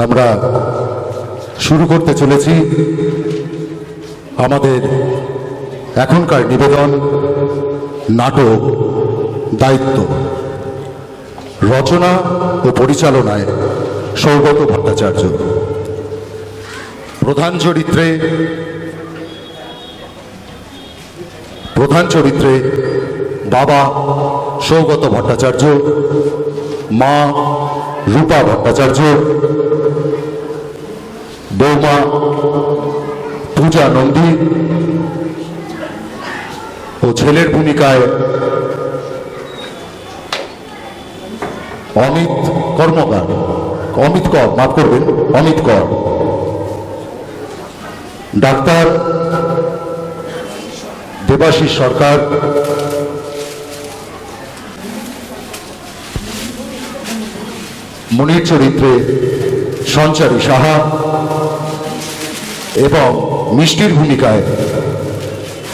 আমরা শুরু করতে চলেছি আমাদের এখনকার নিবেদন নাটক দায়িত্ব। রচনা ও পরিচালনায় সৌগত ভট্টাচার্য। প্রধান চরিত্রে বাবা সৌগত ভট্টাচার্য, মা রূপা ভট্টাচার্য, বৌমা পূজা নন্দী ও ছেলের ভূমিকায় অমিত কর, ডাক্তার দেবাশিস সরকার, মুনির চরিত্রে সঞ্চারী সাহা এবং মিষ্টির ভূমিকায়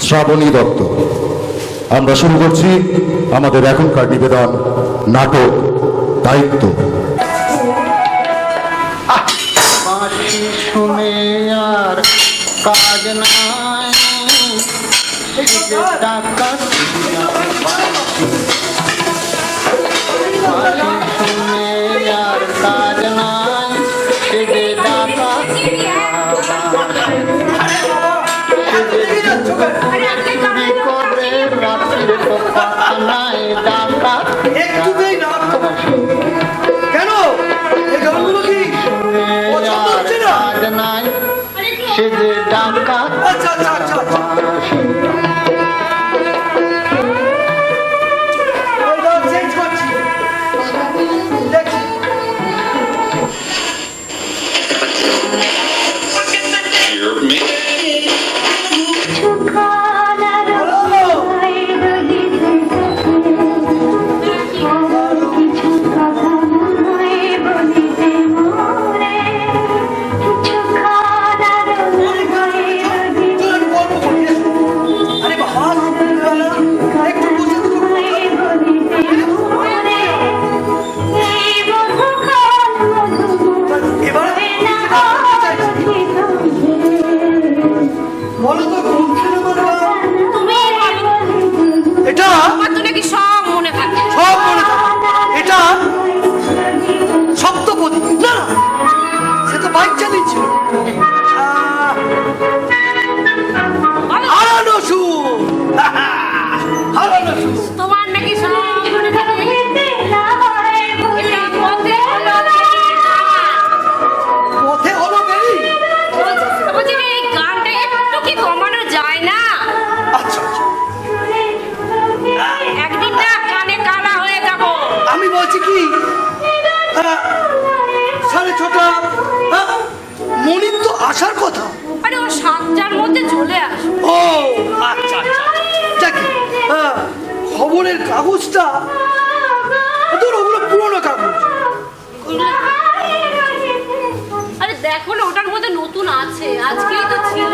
শ্রাবণী দত্ত। আমরা শুরু করছি আমাদের এখনকার নিবেদন নাটক দায়িত্ব। শুনে আর কাজ নাই, টাকা শুনে আর কাজ নাই, সেদে টাকা চুরি করে রাত্রির নাই টাকা কেন কাজ নাই, সেদে টাকা মনির তো আসার কথা। আরে ও 7টার মধ্যে চলে আসে। ও আচ্ছা আচ্ছা, দেখি খবরের কাগজটা তোর ওগুলো পুরোনো কাগজ। আরে দেখো না, ওটার মধ্যে নতুন আছে, আজকেই তো ছিল।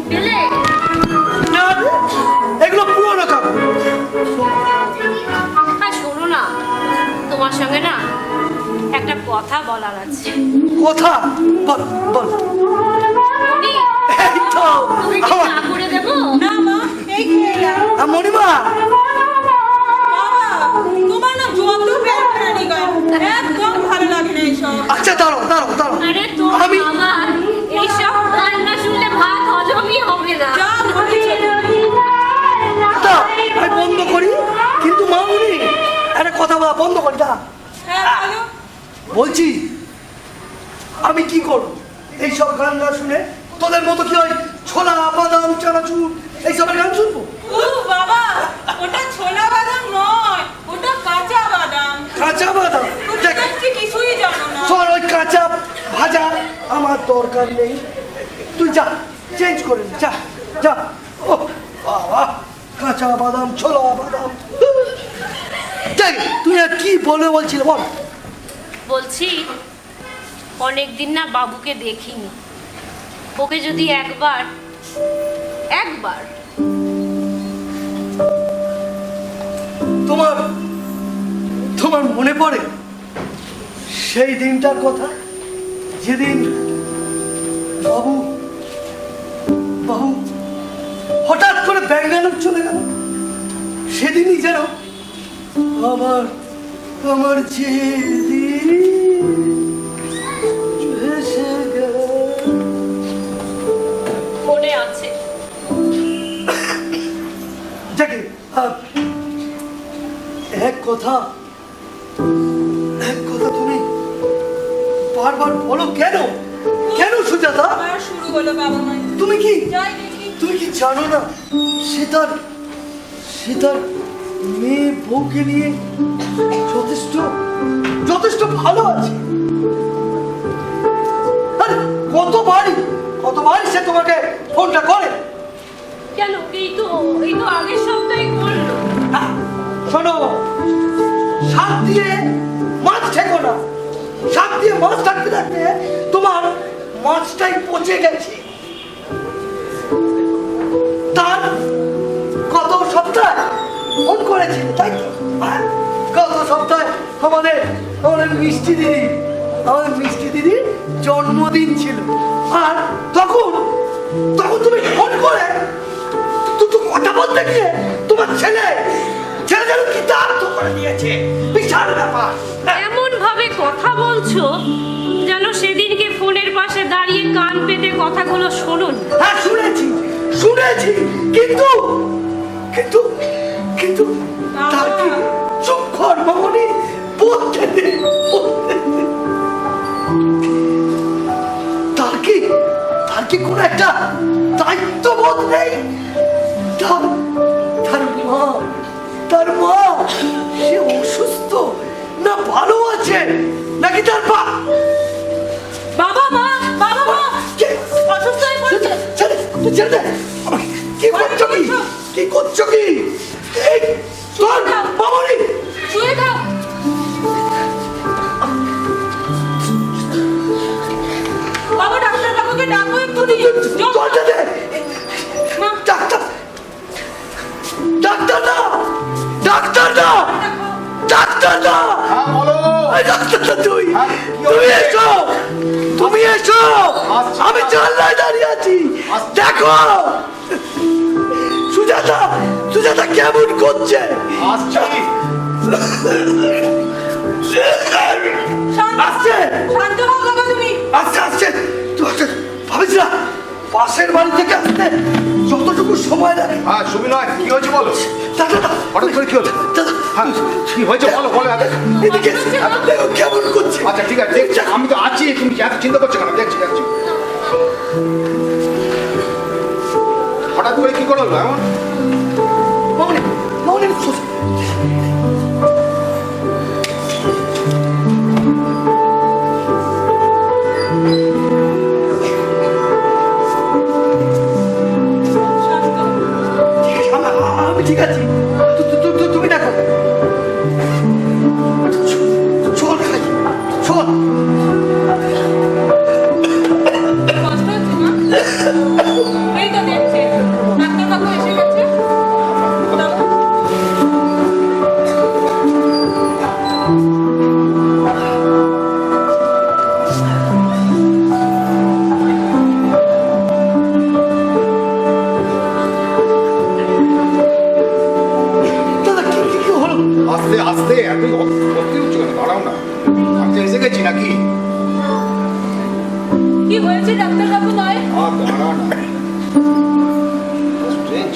পেলে না, এগুলো পুরোনো কাগজ। আর শোনো না, তোমার সঙ্গে না একটা কথা বলার আছে। কথা বল বল। এই তো তুমি কি চা করে দেবো? না মা, এই খেয়ে নাও। মণিমা, বাবা, তোমার না যত প্যারানি গায়, একদম ভালো লাগে না এইসব। আচ্ছা দাঁড়াও দাঁড়াও দাঁড়াও। আরে তোর আমার এইসব গান না শুনলে ভাত হজমই হবে না। যা বলেছো। আমি বন্ধ করি, কিন্তু মামুনি একটা কথা বলা বন্ধ করি। দাঁড়া, হ্যাঁ বলো। বলছি আমি কি করব এইসব গান না শুনে? তোদের মতো কি ওই ছোলা বাদাম চানাচুর এইসব গান শুনবো? ও বাবা, ওটা ছোলা বাদাম নয়, ওটা কাঁচা বাদাম। কাঁচা বাদাম? দেখ, তুমি কিছুই জানো না। শোন, ওই কাঁচা ভাজা আমার দরকার নেই। তুই যা, চেঞ্জ করে নে, যা যা। ও বাবা, কাঁচা বাদাম ছোলা বাদাম। দেখ, তুই আর কি বলে বলছিলে বল। বলছি অনেকদিন না বাবুকে দেখিনি, ওকে যদি একবার তোমার তোমার মনে পড়ে? সেই দিনটার কথা, যেদিন বাবু বাবু হঠাৎ করে ব্যাঙ্গালোর চলে গেল। সেদিনই যেন আমার আমার যেদিন এসে গেল। মনে আছে? যাকে এক কথা তুমি বারবার বলো কেন? কেন সুজাতা? আবার শুরু হলো বাবা মায়ের। তুমি কি যাই দেখি। তুমি কি জানো না সে তার মেয়ে বউকে নিয়ে যথেষ্ট যথেষ্ট ভালো আছে? আরে কতবারই সে তোমাকে ফোনটা করে। কেন? এই তো আগের সপ্তাহে করলো। শোনো, শাক দিয়ে মাছ ঠেকো না। শাক দিয়ে মাছ থাকতে থাকতে তোমার মাছটাই পচে গেছে। তার গত সপ্তাহে ফোন করেছিল, তাই তো? হ্যাঁ, গত সপ্তাহে আমাদের মিষ্টি দিদির জন্মদিন ছিল। আর তখন তুমি ফোন করে তুই কথা বলতে গিয়ে তোমার ছেলে যেন কি তার তো করে দিয়েছে। বিশাল ব্যাপার। এমন ভাবে কথা বলছো যেন সেদিনকে ফোনের পাশে দাঁড়িয়ে কান পেতে কথাগুলো শুনুন। হ্যাঁ, শুনেছি, কিন্তু তার কি চুপ কর মামনি, বলতে দে। তার কি কোন একটা দায়িত্ববোধ নেই? তার মা সে অসুস্থ না ভালো আছে, নাকি তার বাবা মা অসুস্থ হয়ে পড়েছে। ছেড়ে দে। কি করছো কি? এই চল মামনি, শুয়ে দাও। বাবা ডাক্তার বাবুকে ডাকো একটু দিকে। চলতে দে। ডাক্তার না। হ্যাঁ বলো। ডাক্তার তুমি এসো। আমি জানলায় দাঁড়িয়ে আছি, দেখো সুজাতা কেমন করছে। আসছি। শান্ত হও বাবা তুমি। আসছে ভাবিস না পাশের বাড়ি থেকে আসতে যতটুকু সময় লাগে। হ্যাঁ সুবিনয়, কি হয়েছে বলো? দাদা হঠাৎ করে কি হলো? দাদা হ্যাঁ কি হয়েছে বলো আগে। এদিকে দেখো কেমন করছে। আচ্ছা ঠিক আছে, দেখছি, আমি তো আছি, তুমি এত চিন্তা করছো কেন? দেখছি। হঠাৎ করে কি করে হলো এমন? মামনি আমি ঠিক আছি, তুমি দেখো। চল খাই, চল। কষ্ট হচ্ছে মা? এই তো দেখছি ডাক্তার বাবু এসে গেছে। আস্তে এত উঠছো কেন? দাঁড়াও না, আমি তো এসে গেছি নাকি? কি হয়েছে ডাক্তার বাবু? নয় দাঁড়া না, স্ট্রেঞ্জ।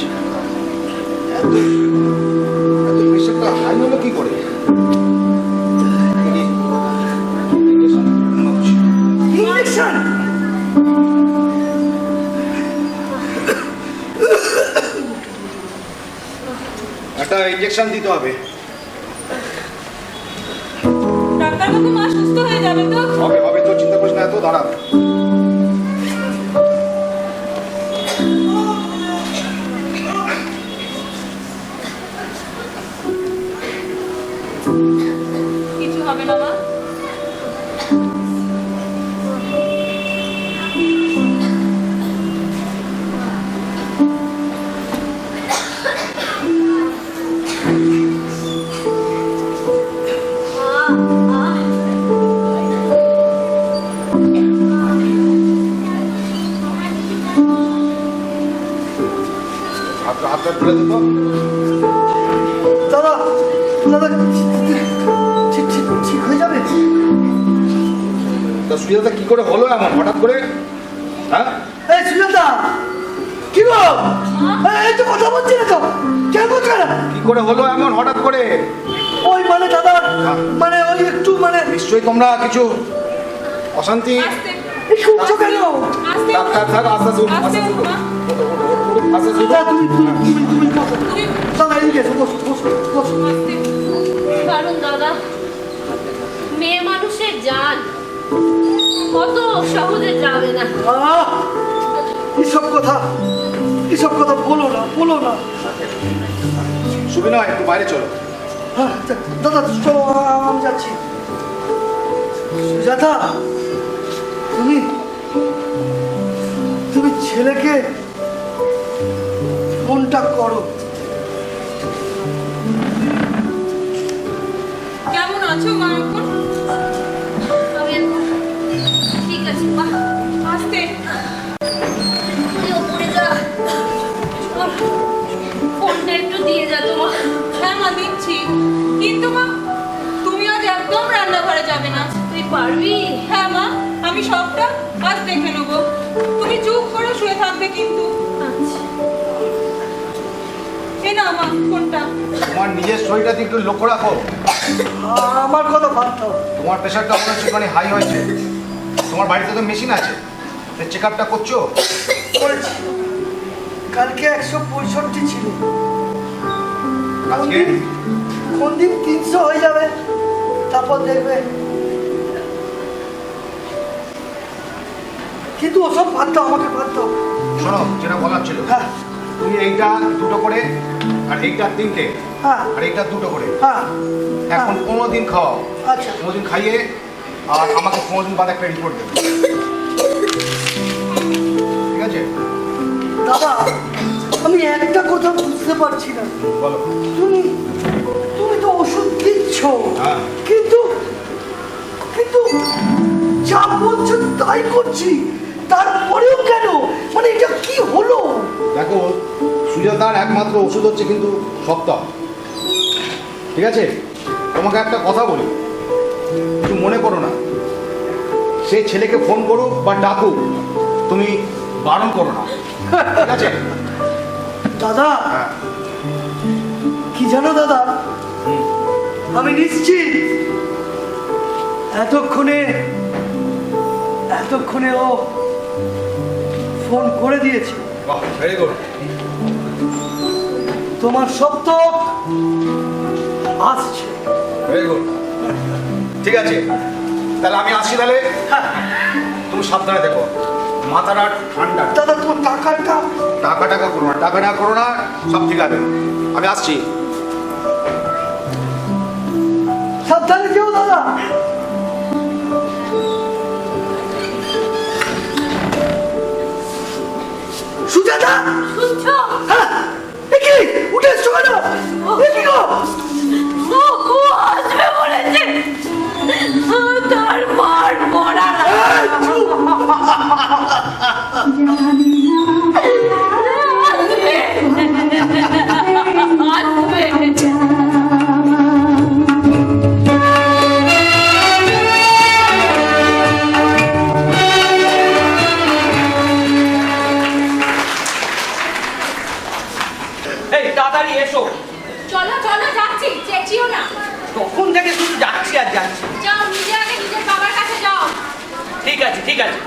এত প্রেশারটা হাই হলো কি করে? ইঞ্জেকশন। একটা ইঞ্জেকশন দিতে হবে। ডাক্তার বাবু মা সুস্থ হয়ে যাবে তো? হবে তো, চিন্তা করিস না, এত দাঁড়া। কিছু হবে না মা। হাতটা তুলে দিত। দাদা দাদা ঠিক ঠিক ঠিক হয়ে যাবে? তা সুজাতা কি করে হলো এমন হঠাৎ করে? হ্যাঁ, এই সুজাতা, কি গো? এই তো কথা বলছি না তো, কেন বলছো না? কি করে হলো এমন হঠাৎ করে? ওই মানে দাদা, মানে ওই একটু মানে নিশ্চয়ই তোমরা কিছু অশান্তি। আস্তে এই শুনছো কেন? আস্তে থাক থাক থাক, আস্তে আস্তে উঠো, আস্তে আস্তে আস্তে উঠো। মা। আস্তে আস্তে উঠো। দাদা তুমি বসো। তুমি দাদা এদিকে এসো, বসো বসো বসো। আস্তে কারণ দাদা, মেয়ে মানুষের জান কত সহজে যাবে না। এসব কথা বলো না, বলো না। সুবিনয়, একটু বাইরে চলো। হ্যাঁ, দাদা চলো, আমি যাচ্ছি। সুজাতা, তুমি ছেলেকে ফোনটা করো। কেমন আছো মা এখন? আমি এখন ঠিক আছে মা, আস্তে তুই ওপরে যা, ওর ফোনটা একটু দিয়ে যা তোমার। হ্যাঁ মা দিচ্ছি, কিন্তু মা তুমি আজ একদম রান্নাঘরে যাবে না। তুই পারবি? হ্যাঁ মা, আমি সবটা আজ দেখে নেবো। তুমি চুপ করে শুয়ে থাকবে কিন্তু। আচ্ছা। এ না মা ফোনটা। তোমার নিজের শরীরটা একটু লক্ষ্য রাখো। আমার কথা বাদ দাও। তোমার প্রেশারটা মনে হচ্ছে একটুখানি হাই হয়েছে। তোমার বাড়িতে তো মেশিন আছে, চেক আপটা করছো? করেছি। কালকে 165 ছিল, আজকে কোন দিন 300 হয়ে যাবে, তারপর দেখবে। কিন্তু ওসব বাদ দাও, আমাকে বাদ দাও। শোনো, যেটা বলার ছিল, হ্যাঁ তুমি এইটা 2টো করে, আর এইটা 3টে, হ্যাঁ আর এইটা 2টো করে হ্যাঁ। এখন 15 দিন খাওয়াও। আচ্ছা 15 দিন খাইয়ে আর আমাকে 15 দিন বাদে একটা রিপোর্ট দেবে, ঠিক আছে? দাদা, আমি একটা কথা বুঝতে পারছি না। বলো। তুমি তুমি তো ওষুধ দিচ্ছ, হ্যাঁ। কিন্তু কিন্তু যা বলছো তাই করছি, তারপরেও কেন? মানে এটা কি হলো? দেখো, সুজাতার একমাত্র ওষুধ হচ্ছে কিন্তু সপ্তাহ, ঠিক আছে? তোমাকে একটা কথা বলি, কিছু মনে করো না। সেই ছেলেকে ফোন করুক বা ডাকুক, তুমি বারণ করো না, ঠিক আছে? দাদা, হ্যাঁ। কি জানো দাদা, আমি নিশ্চিত এতক্ষণে ও ফোন করে দিয়েছে। বাহ, ভেরি গুড। তোমার সত্য আসছে। ভেরি গুড, ঠিক আছে। তাহলে আমি আসছি তাহলে। তুমি সাবধানে দেখো, মাথাটা ঠান্ডা। দাদা, তোমার টাকাটা টাকা করো না, টাকা না করো না, সব ঠিক আছে। আমি আসছি। সাবধানে যেও দাদা। সুজাতা, শুনছো? হ্যাঁ, এ কি? উঠে এসছো কেন? এ কি গো? ও আসবে বলেছে, তার মার পড়া না। এই, চুপ। এই তাড়াতাড়ি এসো। চলো চলো, যাচ্ছি, চেঁচিও না। তখন থেকে শুধু যাচ্ছি আর যাচ্ছি। যাও, নিজে আগে নিজের বাবার কাছে যাও। ঠিক আছে ঠিক আছে।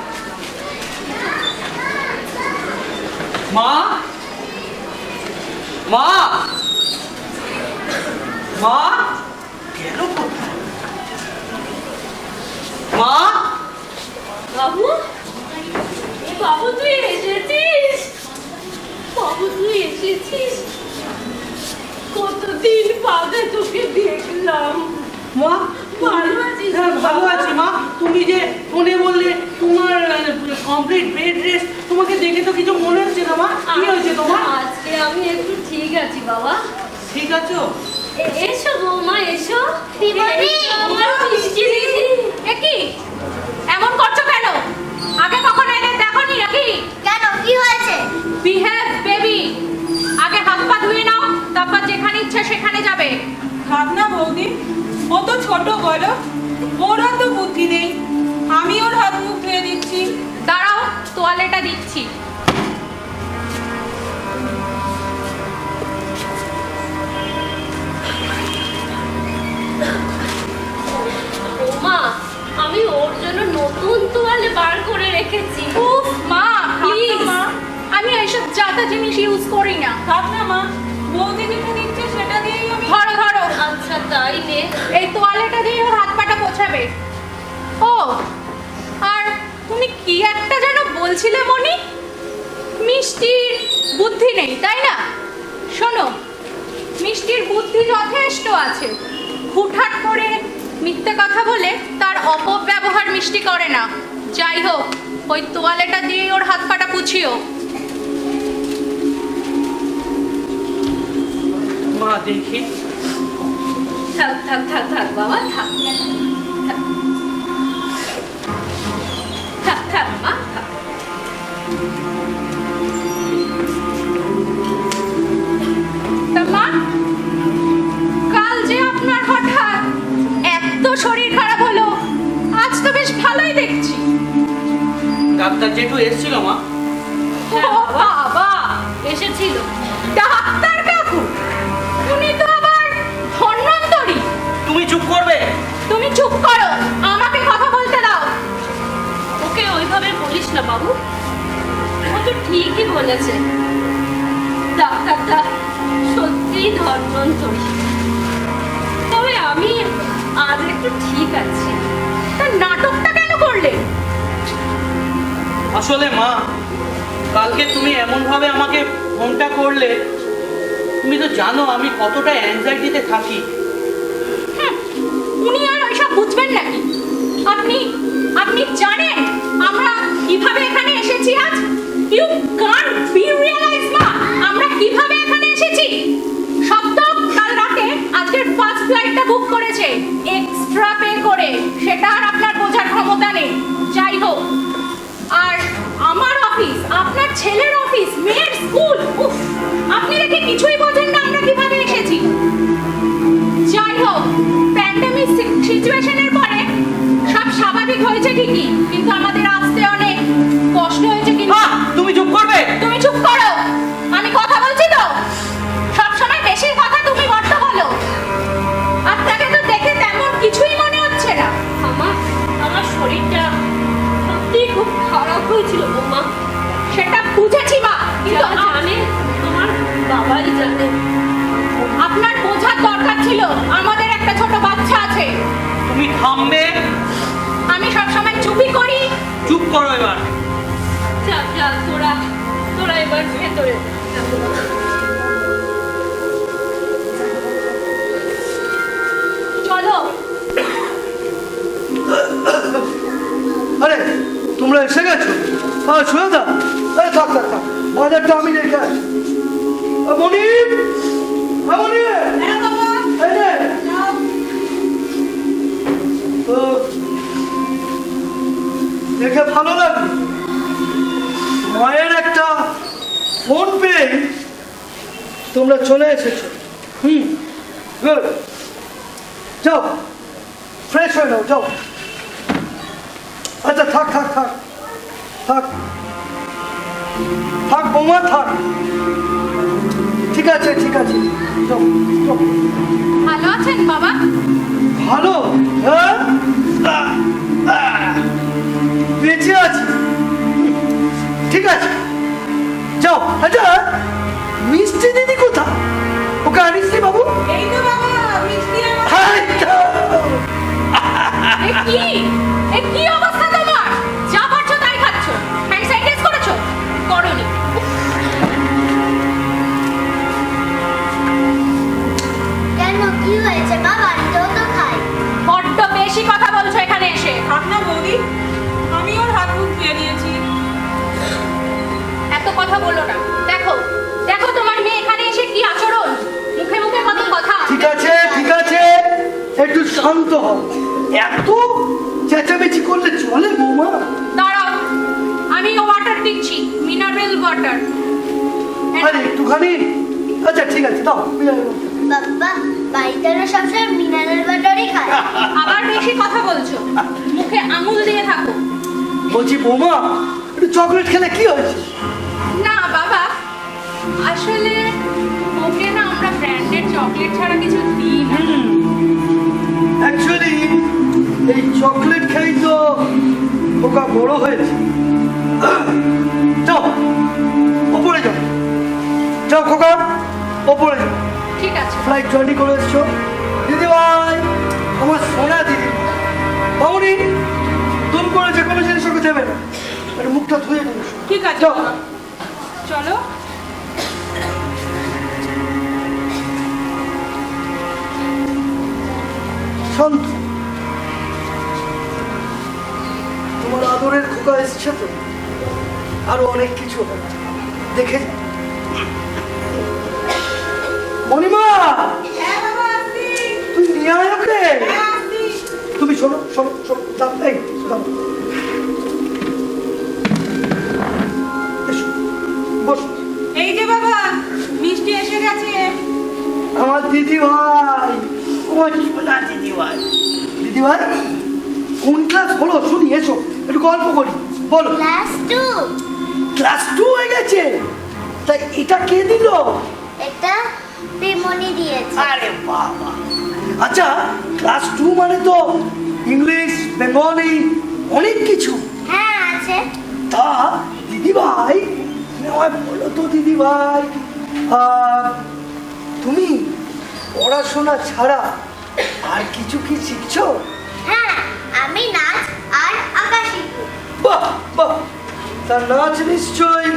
মা মা মা গেল কোথায়? মা বাবু, বাবু তুই এসেছিস? বাবু তুই এসেছিস? কতদিন বাদে তোকে দেখলাম। মা ভালো আছিস? হ্যাঁ ভালো আছি মা। তুমি যে ফোনে বললে তোমার কমপ্লিট বেড রেস্ট, তোমাকে দেখে তো কিছু মনে হচ্ছে না মা। কি হয়েছে তোমার? আজকে আমি একটু ঠিক আছি বাবা। ঠিক আছো? এসো বৌমা, এসো। আমার মিষ্টি দিদি। এ কি এমন করছো কেন? আগে কখনো এদের দেখোনি নাকি? কেন, কি হয়েছে? Behave baby. আগে হাত পা ছোট বলো, ওরও তো বুদ্ধি নেই। আমি ওর হাত মুখ ধুয়ে দিচ্ছি। দাঁড়াও, তোয়ালেটা দিচ্ছি। মা, আমি ওর জন্য নতুন তোয়ালে বার করে রেখেছি। উফ মা, প্লিজ, মা, আমি এইসব জাতা জিনিস ইউজ করি না। থাক না মা, বৌদি যেটা দিচ্ছে সেটা দিয়েই আমি। ধরো ধরো। আচ্ছা তাই নে, এই তোয়ালেটা দিয়ে ওর হাত পাটা পোছাবে। ও, আর তুমি কি একটা যেন বলছিলে মনি, মিষ্টির বুদ্ধি নেই তাই না? শোনো, মিষ্টির বুদ্ধি যথেষ্ট আছে। হুটহাট করে মিথ্যে কথা বলে তার অপব্যবহার মিষ্টি করে না। যাই হোক, ওই তোয়ালেটা দিয়ে ওর হাত পাটা পুছিও। মা দেখি। থাক থাক থাক থাক বাবা, থাক থাক থাক থাক মা, থাক। তা মা, কাল যে আপনার হঠাৎ এত শরীর খারাপ হলো, আজ তো বেশ ভালোই দেখছি। ডাক্তার জেঠু এসেছিল মা। ও বাবা, এসেছিল ডাক্তার কাকু? উনি তো আবার ধন্বন্তরী। তুমি চুপ করবে? তুমি চুপ করো, আমাকে কথা বলতে দাও। ওকে ওইভাবে বলিস না বাবু, ও তো ঠিকই বলেছে। ডাক্তারটা সত্যি ধন্বন্তরী। তবে আমি আজ একটু ঠিক আছি। তার নাটকটা কেন করলে? আসলে মা, কালকে তুমি এমন ভাবে আমাকে ফোনটা করলে, তুমি তো জানো আমি কতটা অ্যাংজাইটিতে থাকি। উনি আর ওইসব বুঝবেন নাকি? আপনি আপনি জানেন আমরা কিভাবে এখানে এসেছি আজ? ইউ কান্ট বি রিয়ালাইজ মা, আমরা কিভাবে এখানে এসেছি। সব তো কাল রাতে আজকের ফার্স্ট ফ্লাইটটা বুক করেছে এক্সট্রা পে করে, সেটা আর আপনার বোঝার ক্ষমতা নেই। যাই হোক, আর আমার অফিস, আপনার ছেলের অফিস, মেয়ের স্কুল, উফ, আপনি দেখে কিছুই বোঝেন না আমরা কিভাবে এসেছি। যাই হোক, প্যান্ডেমিক সিচুয়েশনের পরে সব স্বাভাবিক হয়েছে ঠিকই, কিন্তু আমাদের আসতে অনেক কষ্ট হয়েছে। কিন্তু তুমি চুপ করবে? তুমি চুপ করো, আমি কথা বলছি তো। সব সময় বেশি কথা তুমি বড্ড বলো। আপনাকে তো দেখে তেমন কিছুই মনে হচ্ছে না। আমার শরীরটা সত্যি খুব খারাপ হয়েছিল বৌমা। সেটা বুঝেছি মা, কিন্তু জানে আমার বাবাই জানে। আপনার বোঝার দরকার ছিল আমাদের একটা ছোট বাচ্চা আছে। তুমি থামবে? আমি সবসময় চুপই করি। চুপ করো এবার। যা যা, তোরা এবার ভেতরে চলো। আরে তোমরা এসে গেছো? হ্যাঁ শুয়ে দাও। আরে থাক থাক থাক, বাজারটা আমি রেখে আসি। মনির, মনির, হ্যাঁ বাবা, এই নে। যাও। তো দেখে ভালো লাগলো, মায়ের একটা ফোন পেয়ে তোমরা চলে এসেছো। গুড, যাও ফ্রেশ হয়ে নাও, যাও। আচ্ছা থাক থাক থাক থাক থাক বৌমা, থাক। ঠিক আছে ঠিক আছে, যাও যাও। ভালো আছেন বাবা? ভালো, হ্যাঁ, বেঁচে আছি। ঠিক আছে, যাও। আচ্ছা, মিষ্টি দিদি কোথায়? ওকে আনিসনি বাবু? এই তো বাবা, মিষ্টি আমার। হাই তো। এ কি অবস্থা তোমার? যা পারছো তাই খাচ্ছ। হ্যান্ড স্যানিটাইজ করেছো? করোনি। কেন কি হয়েছে বাবা? তো খাই। বড্ড বেশি কথা বলছো এখানে এসে। থাক না বৌদি, আমি ওর হাত মুখ ধুয়ে দিয়েছি। এত কথা বলো না। দেখো দেখো তোমার মেয়ে এখানে এসে কি আচরণ, মুখে মুখে কত কথা। ঠিক আছে ঠিক আছে, একটু শান্ত হও। এত চেঁচামেচি করলে চলে বৌমা? দাঁড়াও, আমি ওয়াটার দিচ্ছি, মিনারেল ওয়াটার। আরে একটুখানি। আচ্ছা ঠিক আছে, দাও। বাবা বাড়িতে না সবসময় মিনারেল ওয়াটারই খায়। আবার বেশি কথা বলছো, মুখে আঙুল দিয়ে থাকো। বলছি বৌমা, একটু চকলেট খেলে কি হয়েছে? না বাবা, আসলে ওকে না আমরা ব্র্যান্ডেড চকলেট ছাড়া কিছু দিই না। অ্যাকচুয়ালি এই চকলেট খেয়েই তো ওকা বড় হয়েছে। যাও ওপরে যাও, যাও খোকা ওপরে যাও। ঠিক আছে। ফ্লাইট জার্নি করে এসছো দিদি ভাই, আমার সোনা দিদি মামুনি, দুম করে যে কোনো জিনিস ওকে দেবে না, একটু মুখটা ধুয়ে নিয়ে এসো। ঠিক আছে যাও। বাবা, চলো। শান্ত, তোমার আদরের খোকা এসছে তো, আরো অনেক কিছু হবে, দেখে যাও। মণিমা, হ্যাঁ বাবা, আসছি। তুই নিয়ে আয় ওকে। হ্যাঁ, আসছি। তুমি শোনো শোনো শোনো, দাও, এই দাও। এসো, বসো। এই যে বাবা, মিষ্টি এসে গেছে। আমার দিদি ভাই, আমার সোনা দিদি ভাই। দিদি ভাই কোন ক্লাস হলো শুনি, এসো একটু গল্প করি, বলো। ক্লাস 2। ক্লাস 2 হয়ে গেছে? তাই এটা কে দিল? এটা প্রেমনি দিয়েছে। আরে বাবা, আচ্ছা ক্লাস 2 মানে তো ইংলিশ, বেঙ্গলি অনেক কিছু। হ্যাঁ আছে। তা দিদি ভাই, আমায় বলো তো দিদি ভাই, তুমি পড়াশোনা ছাড়া আর কিছু কি শিখছো? হ্যাঁ, আমি নাচ আর আঁকা শিখব। বাহ বাহ, তা নাচ নিশ্চয়ই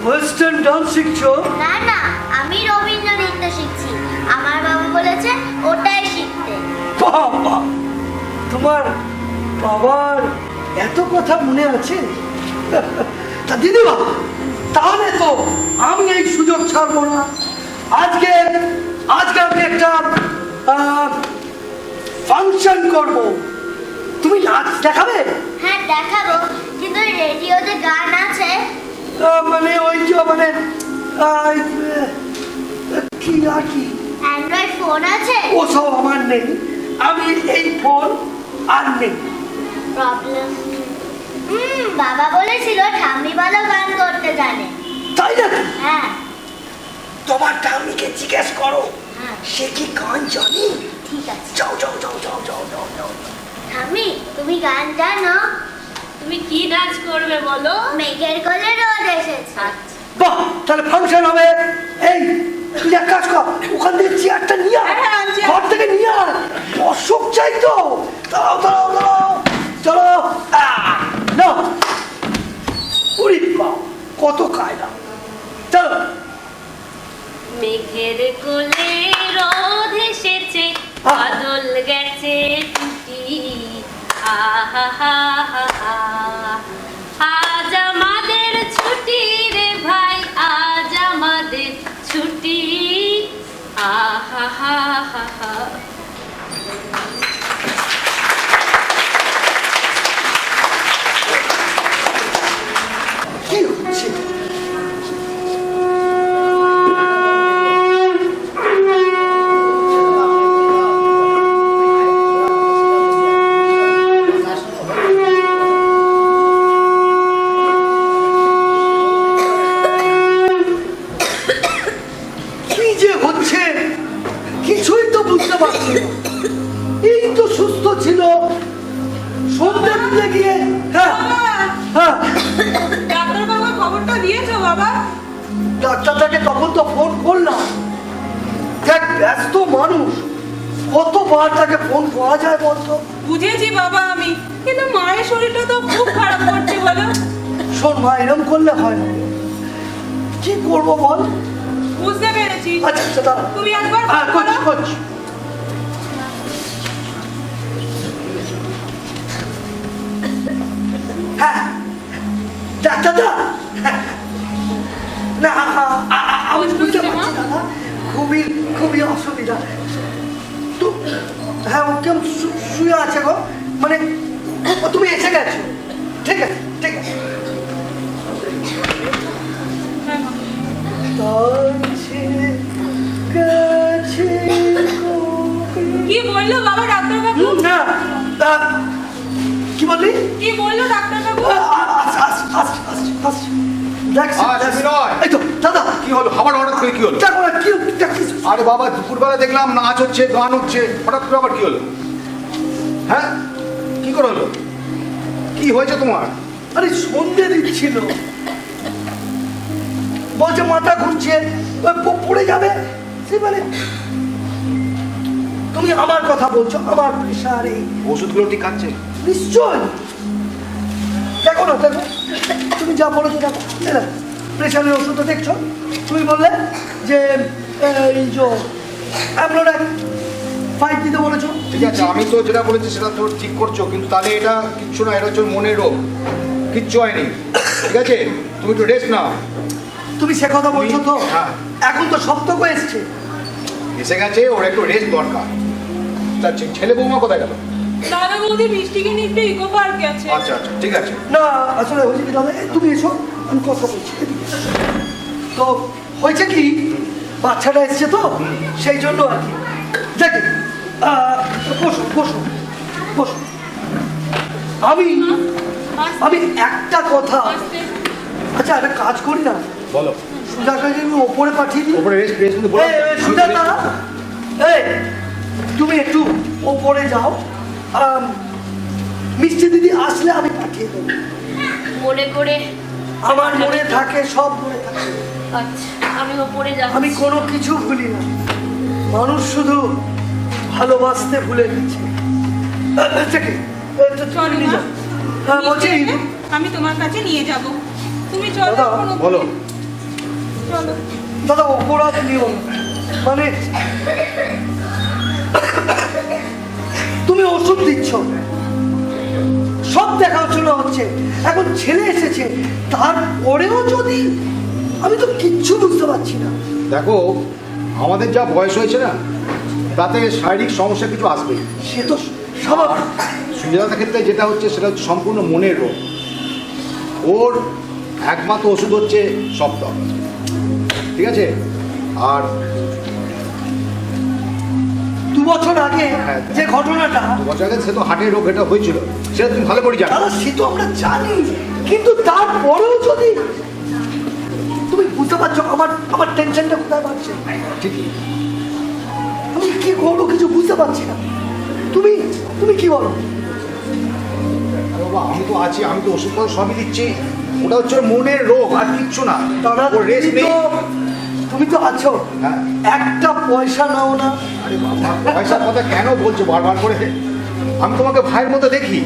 ওয়েস্টার্ন ডান্স শিখছো? না না, আমি রবীন্দ্র নৃত্য শিখছি। আমার বাবা বলেছে ওটাই শিখতে। বাবা, তোমার বাবার এত কথা মনে আছে? তা দিদিমা, তাহলে তো আমি এই সুযোগ ছাড়বো না। আজকে আমি একটা ফাংশন করব, তুমি নাচ দেখাবে? হ্যাঁ দেখাবো, কিন্তু রেডিওতে গান আছে। মানে ওই যে মানে আহ, কি আর কি, অ্যান্ড্রয়েড ফোন আছে। ওসব আমার নেই, আমি এই ফোন আর নেই। প্রবলেম। বাবা বলেছিল ঠাম্মি ভালো গান করতে জানে। তাই নাকি? হ্যাঁ তোমার ঠাম্মিকে জিজ্ঞেস করো, হ্যাঁ সে কি গান জানি। ঠিক আছে। যাও যাও যাও যাও যাও যাও যাও। ঠাম্মি, তুমি গান জানো? তুমি কি নাচ করবে বলো? মেঘের কোলে রোদ এসেছে। বাহ, তাহলে ফাংশন হবে। এই তুই এক কাজ কর, ওখান থেকে চেয়ারটা নিয়ে আয়, হ্যাঁ, আনছি। ঘর থেকে নিয়ে আয়, দর্শক চাই তো। দাঁড়াও দাঁড়াও দাঁড়াও, চলো। নাও, উড়ি বাবা, কত কায়দা, চলো। মেঘের কোলে রোদ এসেছে, বাদল গেছে টুটি, আহা হা হা হা। আজ আমাদের ছুটি রে ভাই, আজ আমাদের ছুটি, আহা হা হা হা। কি হচ্ছে? কি যে হচ্ছে কিছুই তো বুঝতে পারছি না। এই তো সুস্থ ছিল, সন্ধ্যে দিতে গিয়ে হ্যাঁ হ্যাঁ, ডাক্তার বাবা খবরটা দিয়েছো বাবা? ডাক্তারটাকে তখন তো ফোন করলাম, দেখ ব্যস্ত মানুষ, কতবার তাকে ফোন করা যায় বলতো। বুঝেছি বাবা আমি, কিন্তু মায়ের শরীরটা তো খুব খারাপ করছে বলো। শোন মা, এরম করলে হয় না, কি করবো বল। বুঝতে পেরেছি। আচ্ছা আচ্ছা দাঁড়া, তুমি একবার হ্যাঁ ফোন করছি করো। করছি। হ্যাঁ ডাক্তারদা, না আমি বুঝতে পারছি না, খুবই খুবই অসুবিধা তো। হ্যাঁ ও কেমন শুয়ে আছে গো, মানে ও তুমি এসে গেছো? ঠিক আছে ঠিক আছে। হ্যাঁ, মা। কাছে কাছে বললো বাবা ডাক্তারবাবু? না কি বললি? কি বললো ডাক্তারবাবু? এই তো দাদা, কি হলো আবার হঠাৎ করে কি হলো? দেখো না, কি আরে বাবা দুপুরবেলা দেখলাম নাচ হচ্ছে গান হচ্ছে, হঠাৎ করে আবার কি হলো? হ্যাঁ কি করে হলো? কি হয়েছে তোমার? আরে সন্ধে দিচ্ছিল, বলছে মাথা ঘুরছে, পড়ে যাবে। সে মানে তুমি আমার কথা বলছো, আমার প্রেশার এই ওষুধগুলো ঠিক খাচ্ছে? নিশ্চয়। দেখো না, দেখো তুমি যা বলেছো, দেখো প্রেশারের ওষুধটা দেখছো। তুমি বললে যে এই যে অ্যামলোডাক 5 দিতে বলেছো। ঠিক আছে, আমি তো যেটা বলেছি সেটা তো ঠিক করছো, কিন্তু তাহলে এটা কিচ্ছু না, এটা হচ্ছে মনের রোগ, কিচ্ছু হয়নি। ঠিক আছে, তুমি একটু রেস্ট নাও। তুমি সে কথা বলছো তো? হ্যাঁ। এখন তো সপ্তাহ এসছে। এসে গেছে, ওর একটু রেস্ট দরকার। তার ছেলে বৌমা কোথায় গেল? দাদা বৌদি মিষ্টিকে নিয়ে একটু ইকো পার্কে আছে। আচ্ছা আচ্ছা ঠিক আছে। না আসলে হয়েছে কি দাদা, তুমি এসো, আমি কথা বলছি। এদিকে এসো। তো হয়েছে কি, বাচ্চাটা এসছে তো সেই জন্য আর কি। দেখি বসো বসো বসো। আমি একটা কথা, আচ্ছা একটা কাজ করি না, বলো। সুজাতাকে আমি ওপরে পাঠিয়ে দিই। ওপরে রেস্ট রেস্ট কিন্তু বলো। সুজাতা, এই তুমি একটু ওপরে যাও, মিষ্টি দিদি আসলে আমি পাঠিয়ে দেবো। মনে করে আমার মনে থাকে, সব মনে থাকে। আচ্ছা আমি ওপরে যাব। আমি কোনো কিছু ভুলি না, মানুষ শুধু ভালোবাসতে ভুলে গেছে। চলো নিয়ে মা। যাও। হ্যাঁ বলছি মিষ্টিকে আমি তোমার কাছে নিয়ে যাব, তুমি চলো। দাদা, এখন ওপরে। বলো। চলো। দাদা অপরাধ নিও না, মানে তুমি ওষুধ দিচ্ছ, সব দেখাশোনা হচ্ছে, এখন ছেলে এসেছে, তারপরেও যদি, আমি তো কিচ্ছু বুঝতে পারছি না। দেখো আমাদের যা বয়স হয়েছে না, তাতে শারীরিক সমস্যা কিছু আসবেই। সে তো স্বাভাবিক। সুজাতার ক্ষেত্রে যেটা হচ্ছে সেটা হচ্ছে সম্পূর্ণ মনের রোগ। ওর একমাত্র ওষুধ হচ্ছে সপ্তাহ, ঠিক আছে? আর 2 বছর আগে হ্যাঁ। যে ঘটনাটা, 2 বছর আগে সে তো হার্টের রোগ, এটা হয়েছিল, সেটা তুমি ভালো করে জানো। দাদা সে তো আমরা জানি, কিন্তু তারপরেও যদি, তুমি বুঝতে পারছো আমার টেনশনটা কোথায় পাচ্ছে? ঠিকই। আমি কি করবো কিছু বুঝতে পারছি না। তুমি তুমি কি বলো? আরে বাবা আমি তো আছি, আমি তো ওষুধপত্র সবই দিচ্ছি, ওটা হচ্ছে ওর মনের রোগ আর কিচ্ছু না। দাদা ওর রেস্ট নেই। তুমি তো আছো, হ্যাঁ। একটা পয়সা নাও না। আরে বাবা পয়সার কথা কেন বলছো বারবার করে? আমি তোমাকে ভাইয়ের মতো দেখি।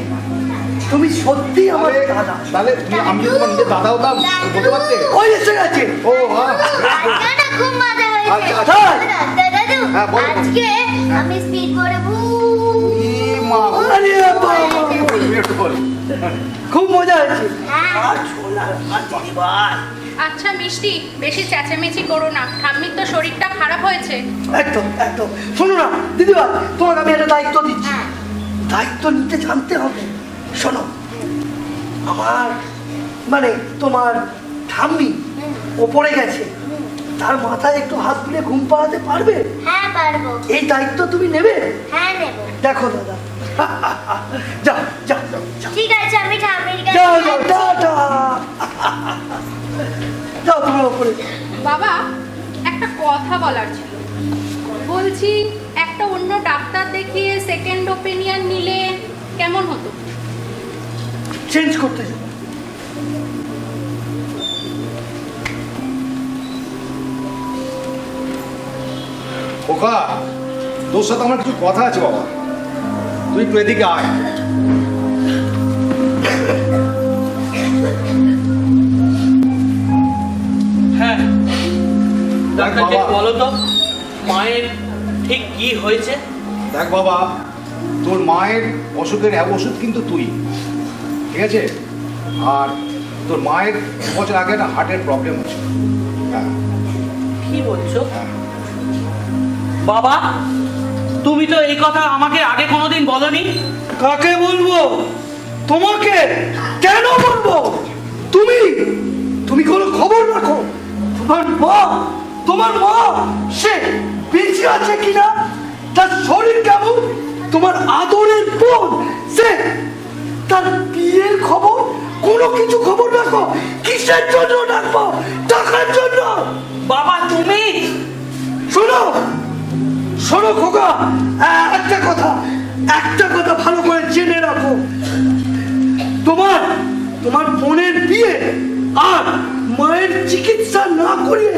তুমি সত্যি আমার আরে, দাদা। তাহলে আমি যদি তোমার নিজের দাদা হতাম বলতে পারতে? ওই এসে গেছে। ও হ্যাঁ। আজকে খুব মজা হয়েছে। আচ্ছা, আচ্ছা। দাদু, হ্যাঁ, বলো। আজকে আমি স্পিড করে আরে বাবা, খুব মজা হয়েছে। হ্যাঁ। আর ছোলার আর দিদিভাই। আচ্ছা মিষ্টি, বেশি চেঁচামেচি করো না, ঠাম্মির তো শরীরটা খারাপ হয়েছে। একদম একদম। শোনো না দিদিভাই, তোমাকে আমি একটা দায়িত্ব দিচ্ছি, হ্যাঁ। দায়িত্ব নিতে জানতে হবে। শোনো, আমার মানে তোমার ঠাম্মি ওপরে গেছে, তার মাথায় একটু হাত তুলে ঘুম পাড়াতে পারবে? হ্যাঁ পারবো। এই দায়িত্ব তুমি নেবে? হ্যাঁ নেব। দেখো দাদা, যাও যাও যাও ঠিক আছে, আমি ঠাম্মির কাছে যাও যাও, যাচ্ছি। টাটা। যাও তুমি ওপরে। বাবা একটা কথা বলার ছিল, বলছি একটা অন্য ডাক্তার দেখিয়ে সেকেন্ড ওপিনিয়ন নিলে কেমন হতো? চেঞ্জ করতে যাও। ওকা, তোর সাথে আমার কিছু কথা আছে বাবা, তুই একটু এদিকে আয়। হ্যাঁ ডাক্তার বাবা। বলো তো মায়ের ঠিক কি হয়েছে? দেখ বাবা, তোর মায়ের অসুখের ওষুধ কিন্তু তুই, ঠিক আছে? আর তোর মায়ের 2 বছর আগে একটা হার্টের প্রবলেম হচ্ছে। হ্যাঁ কি বলছো হ্যাঁ। বাবা? তুমি তো এই কথা আমাকে আগে কোনোদিন বলনি। কাকে বলবো? তোমাকে কেন বলবো? তুমি তুমি কোনো খবর রাখো? তোমার মা সে বেঁচে আছে কিনা, তার শরীর কেমন তোমার আদরের বোন, সে তার বিয়ের খবর, কোনো কিছু খবর রাখো? কিসের জন্য রাখবো? টাকার জন্য? বাবা তুমি শোনো শোনো খোকা, একটা কথা ভালো করে জেনে রাখো। তোমার বোনের বিয়ে আর মায়ের চিকিৎসা না করিয়ে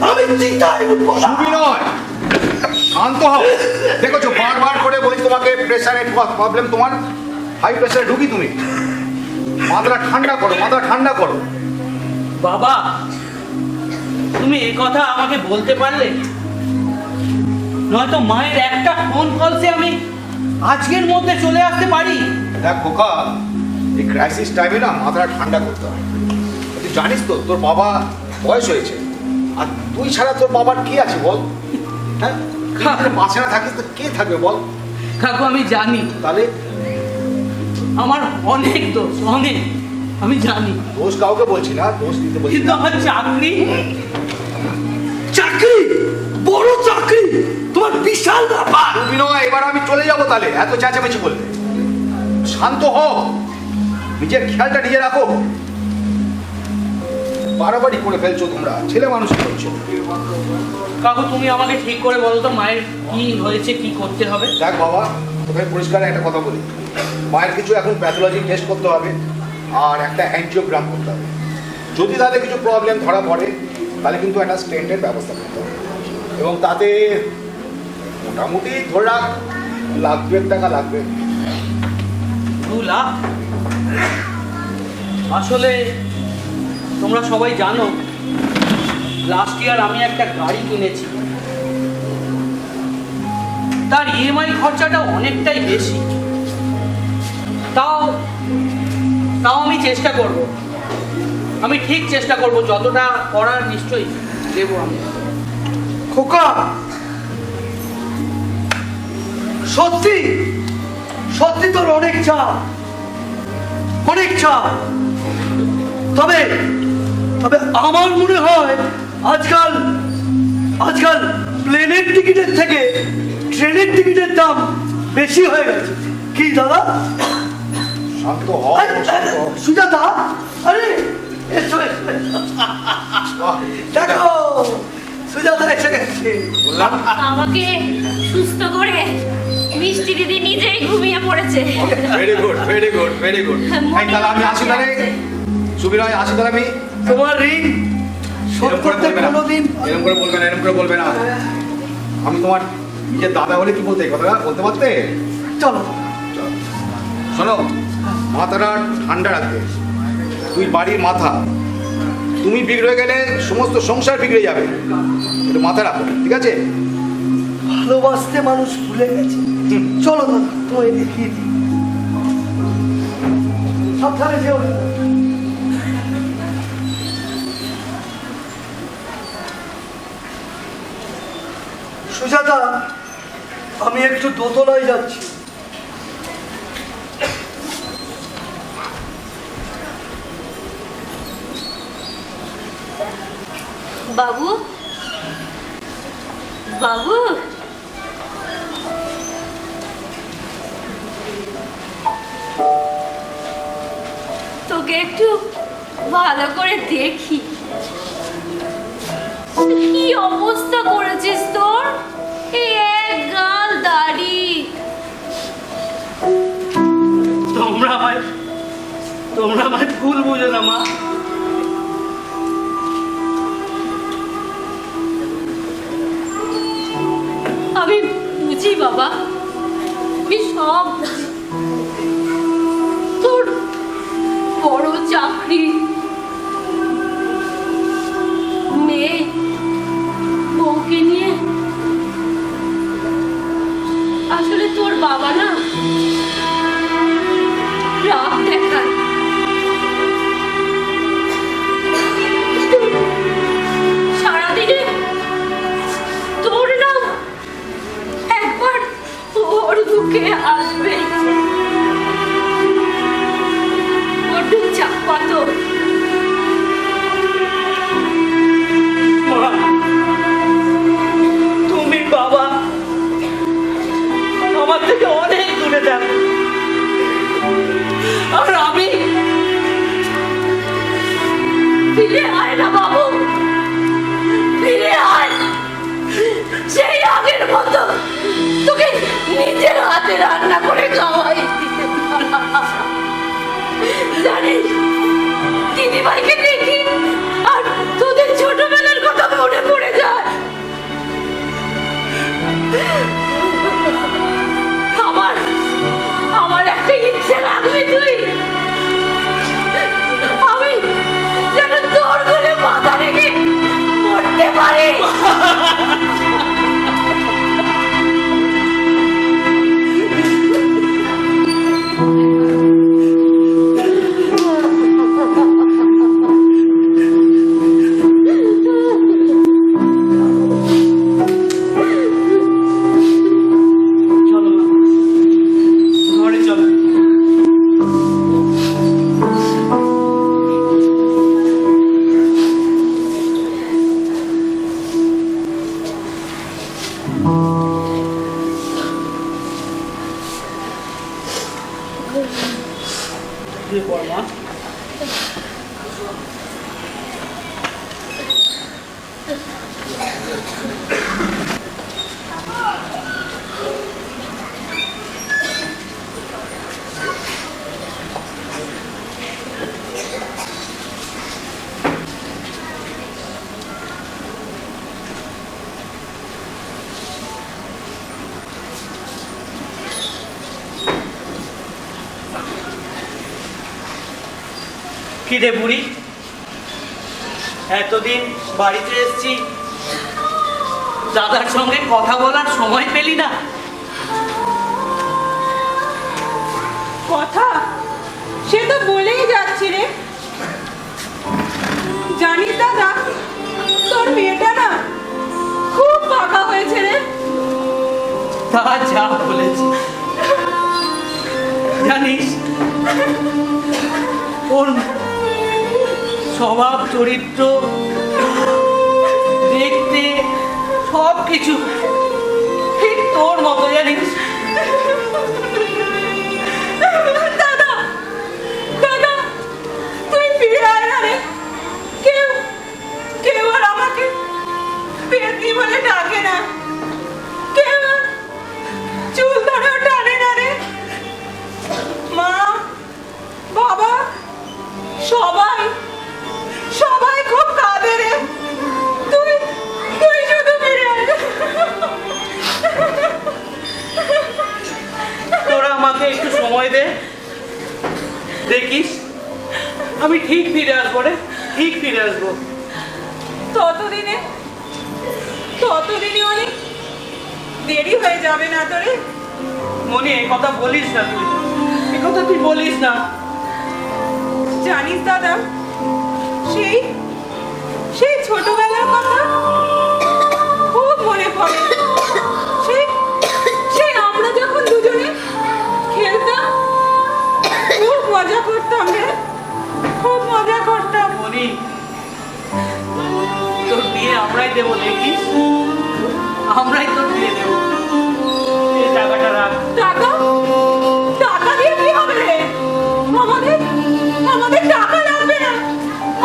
আমি চিন্তায় উঠবো না। সুবিনয়, শান্ত হও। দেখেছো বারবার করে বলি তোমাকে, প্রেশারের প্রবলেম তোমার, হাই প্রেশারে ঢুকি তুমি। মাথাটা ঠান্ডা করো। বাবা তুমি এই কথা আমাকে বলতে পারলে? নয়তো মায়ের একটা ফোন কলসে আমি আজকের মধ্যে চলে আসতে পারি। দেখ খোকা, এই ক্রাইসিস টাইমে না মাথাটা ঠান্ডা করতে হয়। তুই জানিস তো তোর বাবা বয়স হয়েছে, আর তুই ছাড়া তোর বাবার কি আছে বল? হ্যাঁ, পাশে না থাকিস তো কে থাকবে বল? কাকু আমি জানি তাহলে আমার অনেক দোষ, অনেক, আমি জানি, দোষ কাউকে বলছি না, দোষ দিতে বলছি কিন্তু না। আমার চাকরি, বড় চাকরি তোমার বিশাল ব্যাপার। বিনয়, এবার আমি চলে যাবো, তাহলে এত চেঁচামেচি বলবে। শান্ত হও, নিজের খেয়ালটা নিজে রাখো। বাড়াবাড়ি করে ফেলছো তোমরা, ছেলে মানুষ করছো। কাকু তুমি আমাকে ঠিক করে বলো তো মায়ের কি হয়েছে, কি করতে হবে? দেখ বাবা, তোকে পরিষ্কার একটা কথা বলি, মায়ের কিছু এখন প্যাথোলজি টেস্ট করতে হবে আর একটা অ্যাঞ্জিওগ্রাম করতে হবে। যদি তাদের কিছু প্রবলেম ধরা পড়ে তাহলে কিন্তু একটা স্টেন্টের ব্যবস্থা করতে হবে, এবং তাতে মোটামুটি ধরে রাখ $1,00,000 লাগবে। 2 লাখ? আসলে তোমরা সবাই জানো লাস্ট ইয়ার আমি একটা গাড়ি কিনেছি, তার ইএমআই খরচাটা অনেকটাই বেশি। তাও আমি চেষ্টা করব, আমি ঠিক চেষ্টা করব, যতটা করার নিশ্চয়ই দেবো আমি। খোকা, সত্যি তোর অনেক চাপ। তবে আমার মনে হয় আজকাল প্লেনের টিকিটের থেকে ট্রেনের টিকিটের দাম বেশি হয়ে গেছে। কি দাদা? শান্ত হও, শান্ত হও। সুজাতা, আরে এসো। দেখো সুজাতা এসে গেছে। বললাম আমাকে সুস্থ করে মিষ্টি দিদি নিজেই ঘুমিয়ে পড়েছে। Very good. তাহলে আমি আসি, তাহলে সুবিনয় আসি, তাহলে আমি। তোমার ঋণ শোধ করতে কোনোদিন এরকম করে বলবে না। আমি তোমার নিজের দাদা হলে কি বলতে, এই কথাটা বলতে পারতে? চলো। শোনো, মাথাটা ঠান্ডা রাখবে। তুই বাড়ির মাথা, তুমি বিগড়ে গেলে সমস্ত সংসার বিগড়ে যাবে, একটু মাথা রাখো, ঠিক আছে? ভালোবাসতে মানুষ ভুলে গেছে। চলো দাদা, তোমায় দেখিয়ে দিই। সাবধানে যেও। সুজাতা, আমি একটু দোতলায় যাচ্ছি। বাবু, তোকে একটু ভালো করে দেখি। কি অবস্থা করেছিস তোর? এই এক গাল দাড়ি। তোমরা আমায় ভুল বুঝো না মা। আমি বুঝি বাবা, আমি সব বুঝি। তোর বড় চাকরি, মেয়ে, বউকে নিয়ে। আসলে তোর বাবা না রাগ দেখায়। সারাদিনে তোর না একবার ওর বুকে আসবে। জানিস দিদিভাইকে দেখি আর তোদের ছোটবেলার কথা মনে পড়ে যায়। আমার আমার একটা ইচ্ছে লাগবে তুই, আমি যেন তোর কোলে মাথা রেখে মরতে পারি। চলো মা, ঘরে চলো। শুয়ে পড় মা। কি রে বুড়ি, এতদিন বাড়িতে এসেছি, দাদার সঙ্গে কথা বলার সময় পেলি না? কথা সে তো বলেই যাচ্ছি রে। জানিস দাদা, তোর মেয়েটা না খুব পাকা হয়েছে রে। তা যা বলেছি। জানিস ওর স্বভাব, চরিত্র, দেখতে সব কিছু ঠিক তোর মতো, জানিস। দাদা দাদা তুই ফিরে আয় না রে। কেউ কেউ আর আমাকে পেতনি বলে ডাকে না, কেউ আর চুল ধরেও টানে না রে। মা, বাবা, সবাই সবাই খুব কাঁদে রে। তুই তুই শুধু ফিরে আয়। তোরা আমাকে একটু সময় দে, দেখিস আমি ঠিক ফিরে আসবো রে, ঠিক ফিরে আসবো। ততদিনে অনেক দেরি হয়ে যাবে না তোরে? মনি, এই কথা বলিস না, তুই এই কথা তুই বলিস না। জানিস দাদা, সেই সেই ছোটবেলার কথা খুব মনে পড়ে। সেই সেই আমরা যখন দুজনে খেলতাম, খুব মজা করতাম রে, খুব মজা করতাম। মনি, তোর বিয়ে আমরাই দেবো, দেখিস আমরাই তোর বিয়ে দেবো। এই টাকাটা রাখ। টাকা টাকা দিয়ে কি হবে রে? আমাদের আমাদের টাকা লাগবে না,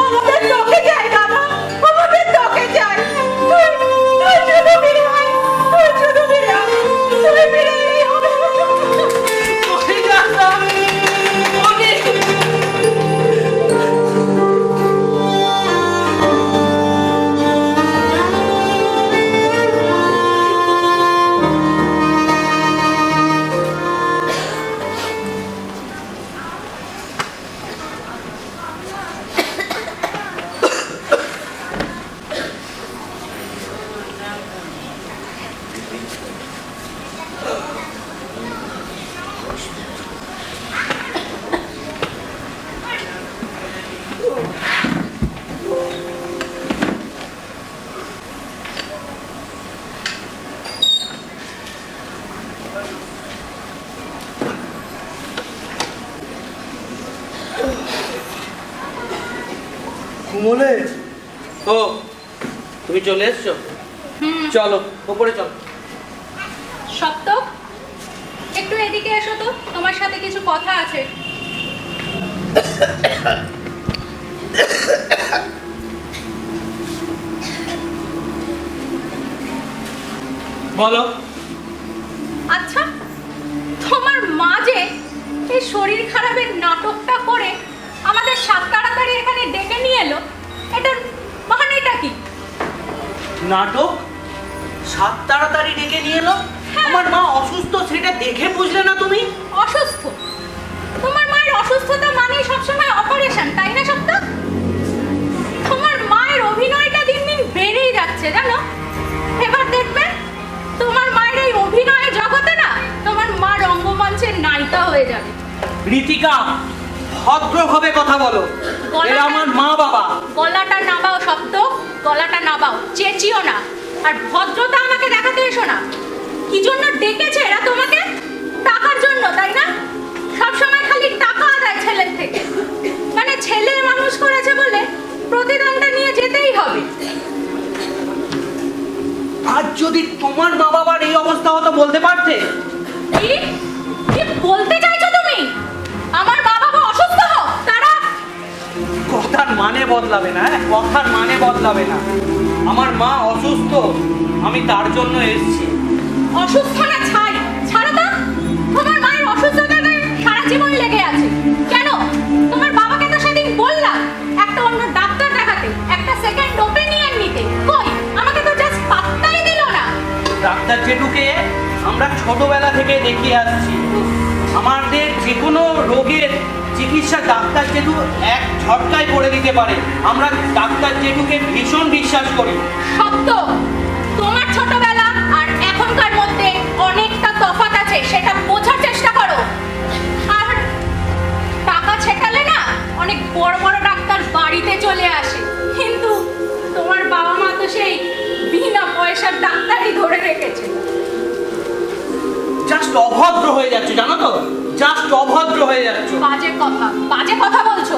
আমাদের তোকে চাই দাদা, আমাদের তোকে চাই। তুই তুই শুধু ফিরে আয়, তুই শুধু ফিরে আয়, তুই ফিরে এলেই হবে। মনি, যাস না। মনি। ঘুমোলে? ও, তুমি চলে এসছো? চলো ওপরে চলো। সপ্তক, একটু এদিকে এসো তো, তোমার সাথে কিছু কথা আছে। বলো। আচ্ছা, তোমার মা যে এই শরীর খারাপের নাটকটা করে আমাদের সাত তাড়াতাড়ি এখানে ডেকে নিয়ে এলো, এটার মানেটা কি? নাটক? সাত তাড়াতাড়ি ডেকে নিয়ে এলো? আমার মা অসুস্থ সেটা দেখে বুঝলে না তুমি? অসুস্থ? তোমার মায়ের অসুস্থতা মানে সবসময় অপারেশন, তাই না সত্য? তোমার মায়ের অভিনয়টা দিন দিন বেড়েই যাচ্ছে জানো। এবার দেখবে তোমার মায়ের এই অভিনয়ের জগতে না তোমার মা রঙ্গমঞ্চের নায়িকা হয়ে যাবে। রীতিকা, ভদ্রভাবে কথা বলো, এরা আমার মা বাবা। গলাটা নাবাও সত্য, গলাটা নাবাও, চেঁচিও না। আর ভদ্রতা আমাকে দেখাতে এসো না। কি জন্য ডেকেছে এরা তোমাকে? টাকার জন্য, তাই না? সবসময় খালি টাকা আদায় ছেলের থেকে। মানে ছেলে মানুষ করেছে বলে প্রতিদানটা নিয়ে যেতেই হবে। আজ যদি তোমার মা বাবার এই অবস্থা হতো বলতে পারতে? কি কি বলতে চাইছো তুমি? আমার মা বাবা অসুস্থ হোক, তারা? কথার মানে বদলাবে না, কথার মানে বদলাবে না। আমার মা অসুস্থ, আমি তার জন্য এসেছি। অসুস্থ না ছাই, ছাড়ো তো। তোমার মায়ের অসুস্থতাটা সারা জীবন লেগে আছে। কেন? তোমার বাবাকে তো সেদিন বললাম একটা অন্য ডাক্তার দেখাতে, একটা সেকেন্ড ওপিনিয়ন নিতে। কই, আমাকে তো জাস্ট পাত্তাই দিল না। ডাক্তার জেঠুকে আমরা ছোটবেলা থেকে দেখিয়ে আসছি। আমাদের যে কোনো রোগের চিকিৎসা ডাক্তার জেঠু এক ঝটকায় করে দিতে পারে। আমরা ডাক্তার জেঠুকে ভীষণ বিশ্বাস করি। সত্য, তোমার ছোটবেলা আর এখনকার মধ্যে অনেকটা তফাৎ আছে, সেটা বোঝার চেষ্টা করো। আর টাকা ছেটালে না অনেক বড় বড় ডাক্তার বাড়িতে চলে আসে, কিন্তু তোমার বাবা মা তো সেই বিনা পয়সার ডাক্তারই ধরে রেখেছে। জাস্ট অভদ্র হয়ে যাচ্ছে, জানো তো? জাস্ট অভদ্র হয়ে যাচ্ছে। বাজে কথা, বাজে কথা বলছো।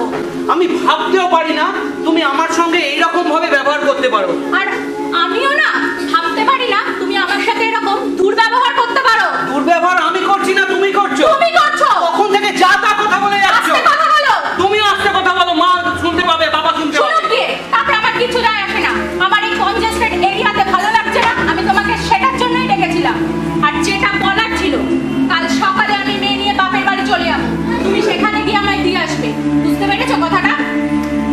আমি ভাবতেও পারি না তুমি আমার সঙ্গে এইরকম ভাবে ব্যবহার করতে পারো। আর আমিও না ভাবতে পারি না তুমি আমার সাথে এরকম দুর্ব্যবহার করতে পারো। দুর্ব্যবহার আমি করছি না, তুমি করছো। তুমি করছো। কখন থেকে যা তা কথা বলে যাচ্ছ। আস্তে কথা বলো। তুমি আস্তে কথা বলো, মা শুনতে পাবে, বাবা শুনতে পাবে। শুনুক গিয়ে, তাতে আমার কিছু যায় আসে না। আমার এই কনজেস্টেড এরিয়াতে ভালো লাগছে না, আমি তোমাকে সেটার জন্যই ডেকেছিলাম। আর যেটা বলার ছিল, কাল সকালে আমি মেয়ে নিয়ে বাপের বাড়ি চলে যাবো, তুমি সেখানে গিয়ে আমায় দিয়ে আসবে। বুঝতে পেরেছো কথাটা?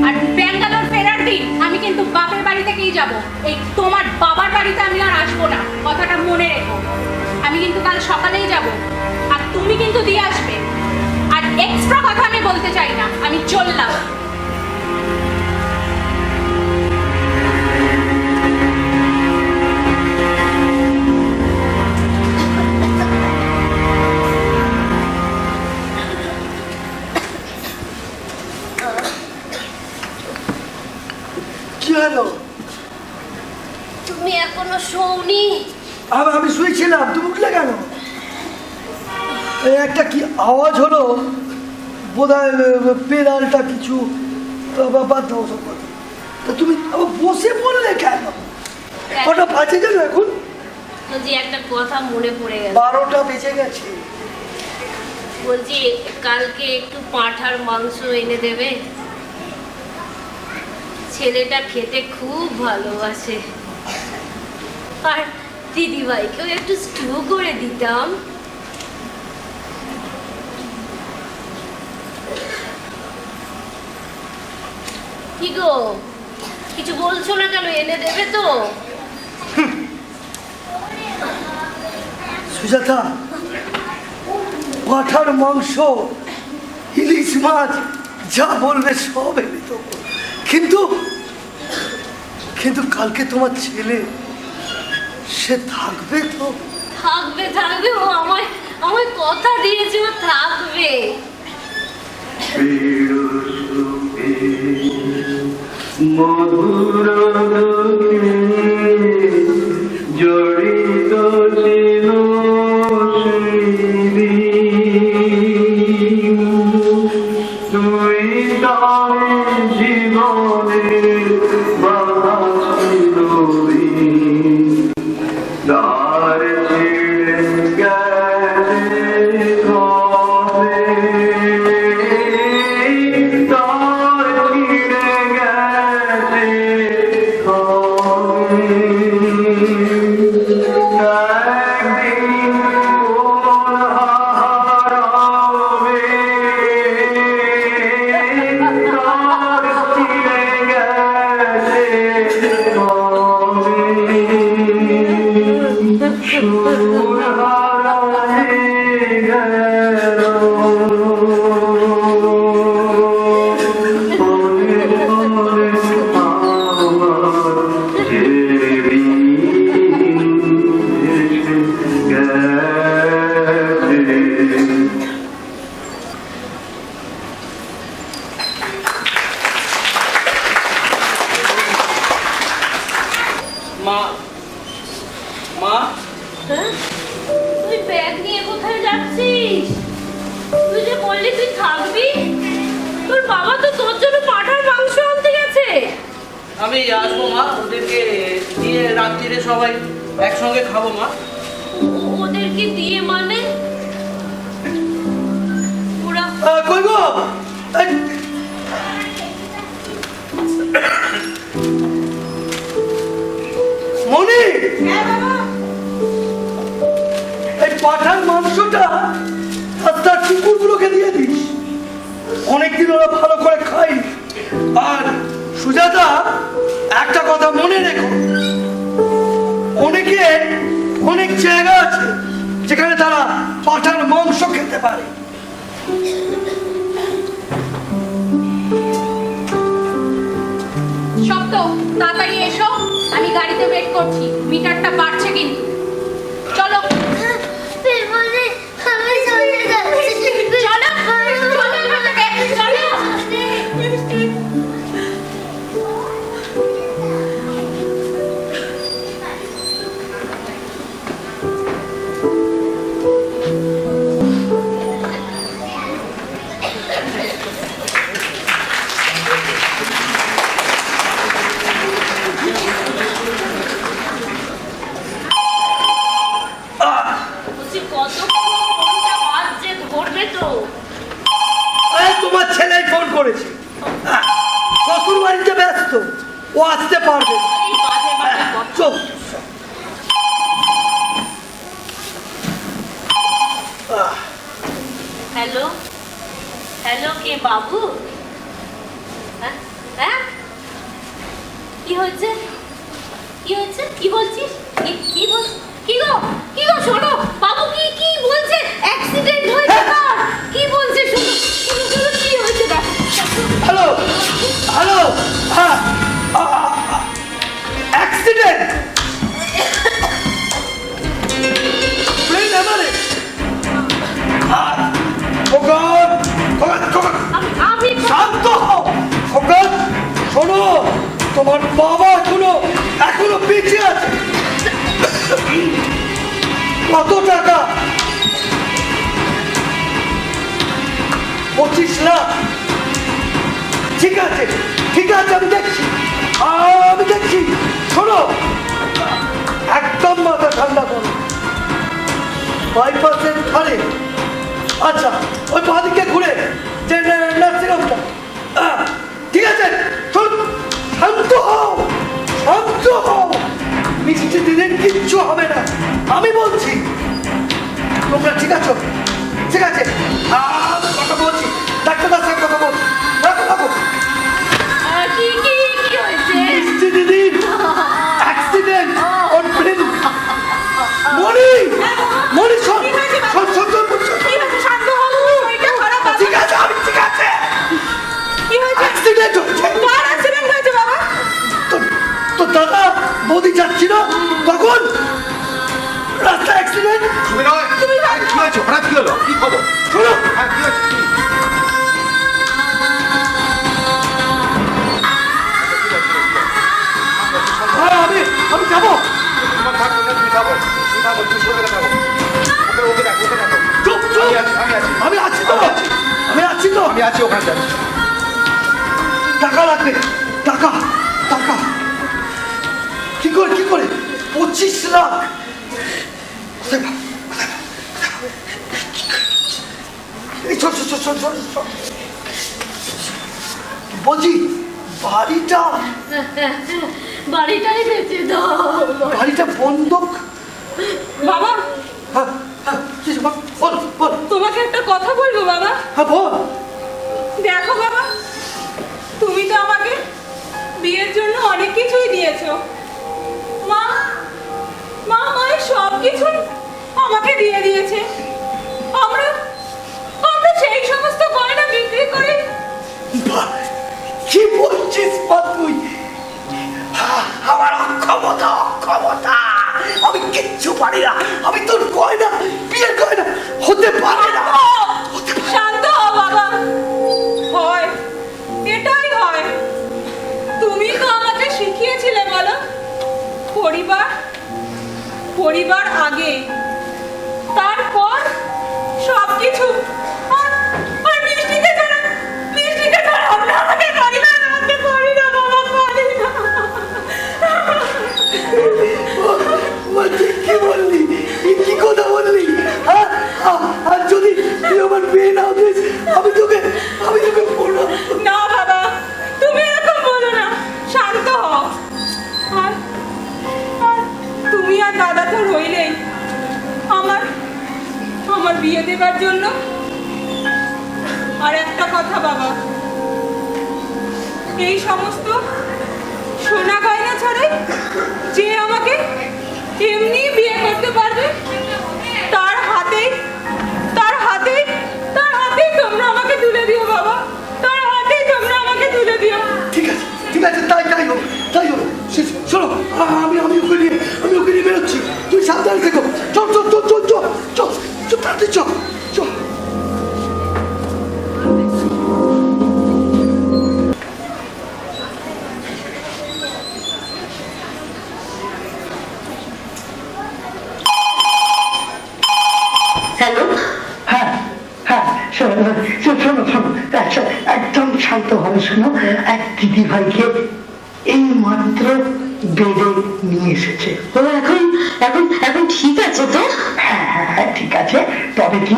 আর ব্যাঙ্গালোর ফেরার দিন আমি কিন্তু বাপের বাড়ি থেকেই যাব, এই তোমার বাবার বাড়িতে আমি আর আসবো না, কথাটা মনে রেখো। আমি কিন্তু কাল সকালেই যাব, আর তুমি কিন্তু দিয়ে আসবে। আর এক্সট্রা কথা আমি বলতে চাই না, আমি চললাম। কি হলো? তুমি এখনো শোওনি? আমি শুয়েছিলাম, তুমি উঠলে কেন? এই একটা কি আওয়াজ হলো, বোধহয় পেডালটা কিছু বাদ দাও সব কথা। তা তুমি আবার বসে পড়লে কেন? কটা বাজে গেল এখন? বলছি একটা কথা মনে পড়ে গেল। 12টা বেজে গেছে। বলছি কালকে একটু পাঁঠার মাংস এনে দেবে? ছেলেটা খেতে খুব ভালোবাসে। আর দিদিভাইকেও একটু স্টু করে দিতাম। কি গো, কিছু বলছো না কেন? এনে দেবে তো? সুজাতা, পাঁঠার মাংস, ইলিশ মাছ, যা বলবে সব এনে দেবো। কিন্তু কিন্তু কালকে তোমার ছেলে সে থাকবে তো? থাকবে থাকবে, ও আমায় আমায় কথা দিয়েছে ও থাকবে। মধুর জড়িত ছিল তুই তার জীবনের বাধা ছিল তার ছিঁড়ে গেছে কবে, তার ছিঁড়ে গেছে কবে। মা মা হ্যাঁ? তুই ব্যাগ নিয়ে কোথায় যাচ্ছিস? তুই যে বললি তুই থাকবি, তোর বাবা তো তোর জন্য পাঁঠার মাংস আনতে গেছে। আমি আসবো মা, ওদেরকে দিয়ে রাত্রিরে সবাই একসঙ্গে খাবো মা। ওদেরকে দিয়ে মানে ওরা কই গো এই, মনি এই পাঠার মাংসটা রাস্তার কুকুরগুলোকে দিয়ে দিস, অনেকদিন ওরা ভালো করে খাই। আর সুজাতা, একটা কথা মনে রেখো, অনেকে অনেক জায়গা আছে যেখানে তারা পাঠার মাংস খেতে পারে। শব্দ, তাড়াতাড়ি এসো, আমি গাড়িতে ওয়েট করছি, মিটারটা বাড়ছে কিন্তু। চলো পিলমনি, আমি চলে যাচ্ছি। চলো চলো এখান থেকে, চলো। বলছি কতক্ষণ ফোনটা বাজছে, ধরবে তো? এই তোমার ছেলে ফোন করেছে, শ্বশুর বাড়িতে ব্যস্ত, ও আসতে পারবে না। এই বাজে বাজে কথা। চল। হ্যালো হ্যালো, কে বাবু? হ্যাঁ হ্যাঁ, কি হয়েছে? কি হয়েছে? কি বলছিস? কি বল? কি গো কি গো, শোনো, বাবু কি কি বলছে? অ্যাক্সিডেন্ট হয়েছে তার? কি বলছে? শুনো শুনো শুনো, কি হয়েছে? হ্যালো হ্যালো, হ্যাঁ, অ্যাক্সিডেন্ট, প্লেন আমারে। খোকন, খোকন, খোকন, আমি শান্ত হও। খোকন, শোনো, তোমার বাবা এখনো বেঁচে আছে। কত টাকা? 25 লাখ। ঠিক আছে ঠিক আছে, আমি দেখছি, আমি দেখছি। শোনো, একদম মাথা ঠান্ডা করো, বাইপাসের ধারে, আচ্ছা ওই বাদিকে ঘুরে যে নার্সিংহোমটা, ঠিক আছে? শোন, শান্ত হও, শান্ত হও, মিষ্টি দিনের কিচ্ছু হবে না, আমি বলছি। তোমরা ঠিক আছো? ঠিক আছে, আমি কথা বলছি, ডাক্তারের সাথে কথা বলছি, রাখো রাখো। কি কি কি হয়েছে? মিষ্টি দিদি অ্যাক্সিডেন্ট অন প্লেন। মনি, মনি, শোন শোন শোন শোন, কি হয়েছে? শান্ত হও, শরীরটা খারাপ আছে। ঠিক আছে, আমি ঠিক আছে। কি হয়েছে? অ্যাক্সিডেন্ট হয়েছে। কার অ্যাক্সিডেন্ট হয়েছে বাবা? তো দাদা বৌদি যাচ্ছিল, তখন রাস্তা অ্যাক্সিডেন্ট। সুবিনয়, কি হয়েছে? হঠাৎ কি হলো? কি খবর? শোনো, হ্যাঁ, কি হয়েছে? কি? হ্যাঁ, আমি যাবো। তোমার থাকবে না, তুমি যাবো, তুমি থাকো, তুমি সোজা থাকো। ওকে দেখো, ওকে দেখো। চুপ চুপ, আমি আছি, আমি আছি তো, আমি আছি তো। আমি আছি, ওখানে যাচ্ছি। টাকা লাগবে, টাকা টাকা। কি করে 25 লাখ? কোথায় পাবো? এই ছোট ছোট ছোট ছোট ছোট। বলছি, বাড়িটাই বেঁচে দাও। বাড়িটা বন্ধক। বাবা, হ্যাঁ হ্যাঁ, কিছু বল বল। তোমাকে একটা কথা বলবো বাবা। হ্যাঁ বল। দেখো বাবা, তুমি তো আমাকে বিয়ের জন্য অনেক কিছুই দিয়েছো। মা মা মায়ের সব কিছু আমাকে দিয়ে দিয়েছে। আমরা আমরা সেই সমস্ত গয়না বিক্রি করে বাহ, কি বলছিস মা তুই? আমার অক্ষমতা, আমি কিচ্ছু পারি না, আমি তোর গয়না, বিয়ের গয়না হতে পারে না। শান্ত হও বাবা। হয়, এটাই হয়। তুমি তো আমাকে শিখিয়েছিলে বলো, পরিবার পরিবার আগে, তারপর সবকিছু। আর মিষ্টিকে ছাড়া আমরা আমাকে পরিবার আনতে পারি না বাবা, পারি না। কি বললি? কি কথা বললি? আর যদি তুই আমার বিয়ে না দিস, আমি তোকে না বাবা, তুমি এরকম বলো না, শান্ত হও। আর তুমি আর দাদা তো রইলেই আমার বিয়ে দেবার জন্য। আর একটা কথা বাবা, এই সমস্ত সোনা গয়না ছাড়াই যে আমাকে এমনি বিয়ে করতে পারবে, তার হাতেই তোমরা আমাকে তুলে দিও বাবা, তার হাতেই তোমরা আমাকে তুলে দিও। ঠিক আছে, তাই হোক। শোনো, আমি ওকে নিয়ে বেরোচ্ছি, তুই সাবধানে থেকো। চল তাড়াতাড়ি চল। হ্যালো, হ্যাঁ, শোনো, একদম শান্ত ভাবে শোনো। এক দিদি ভাইকে এই মাত্র বেডে নিয়ে এসেছে। ও এখন ঠিক আছে তো? হ্যাঁ, ঠিক আছে। তবে কি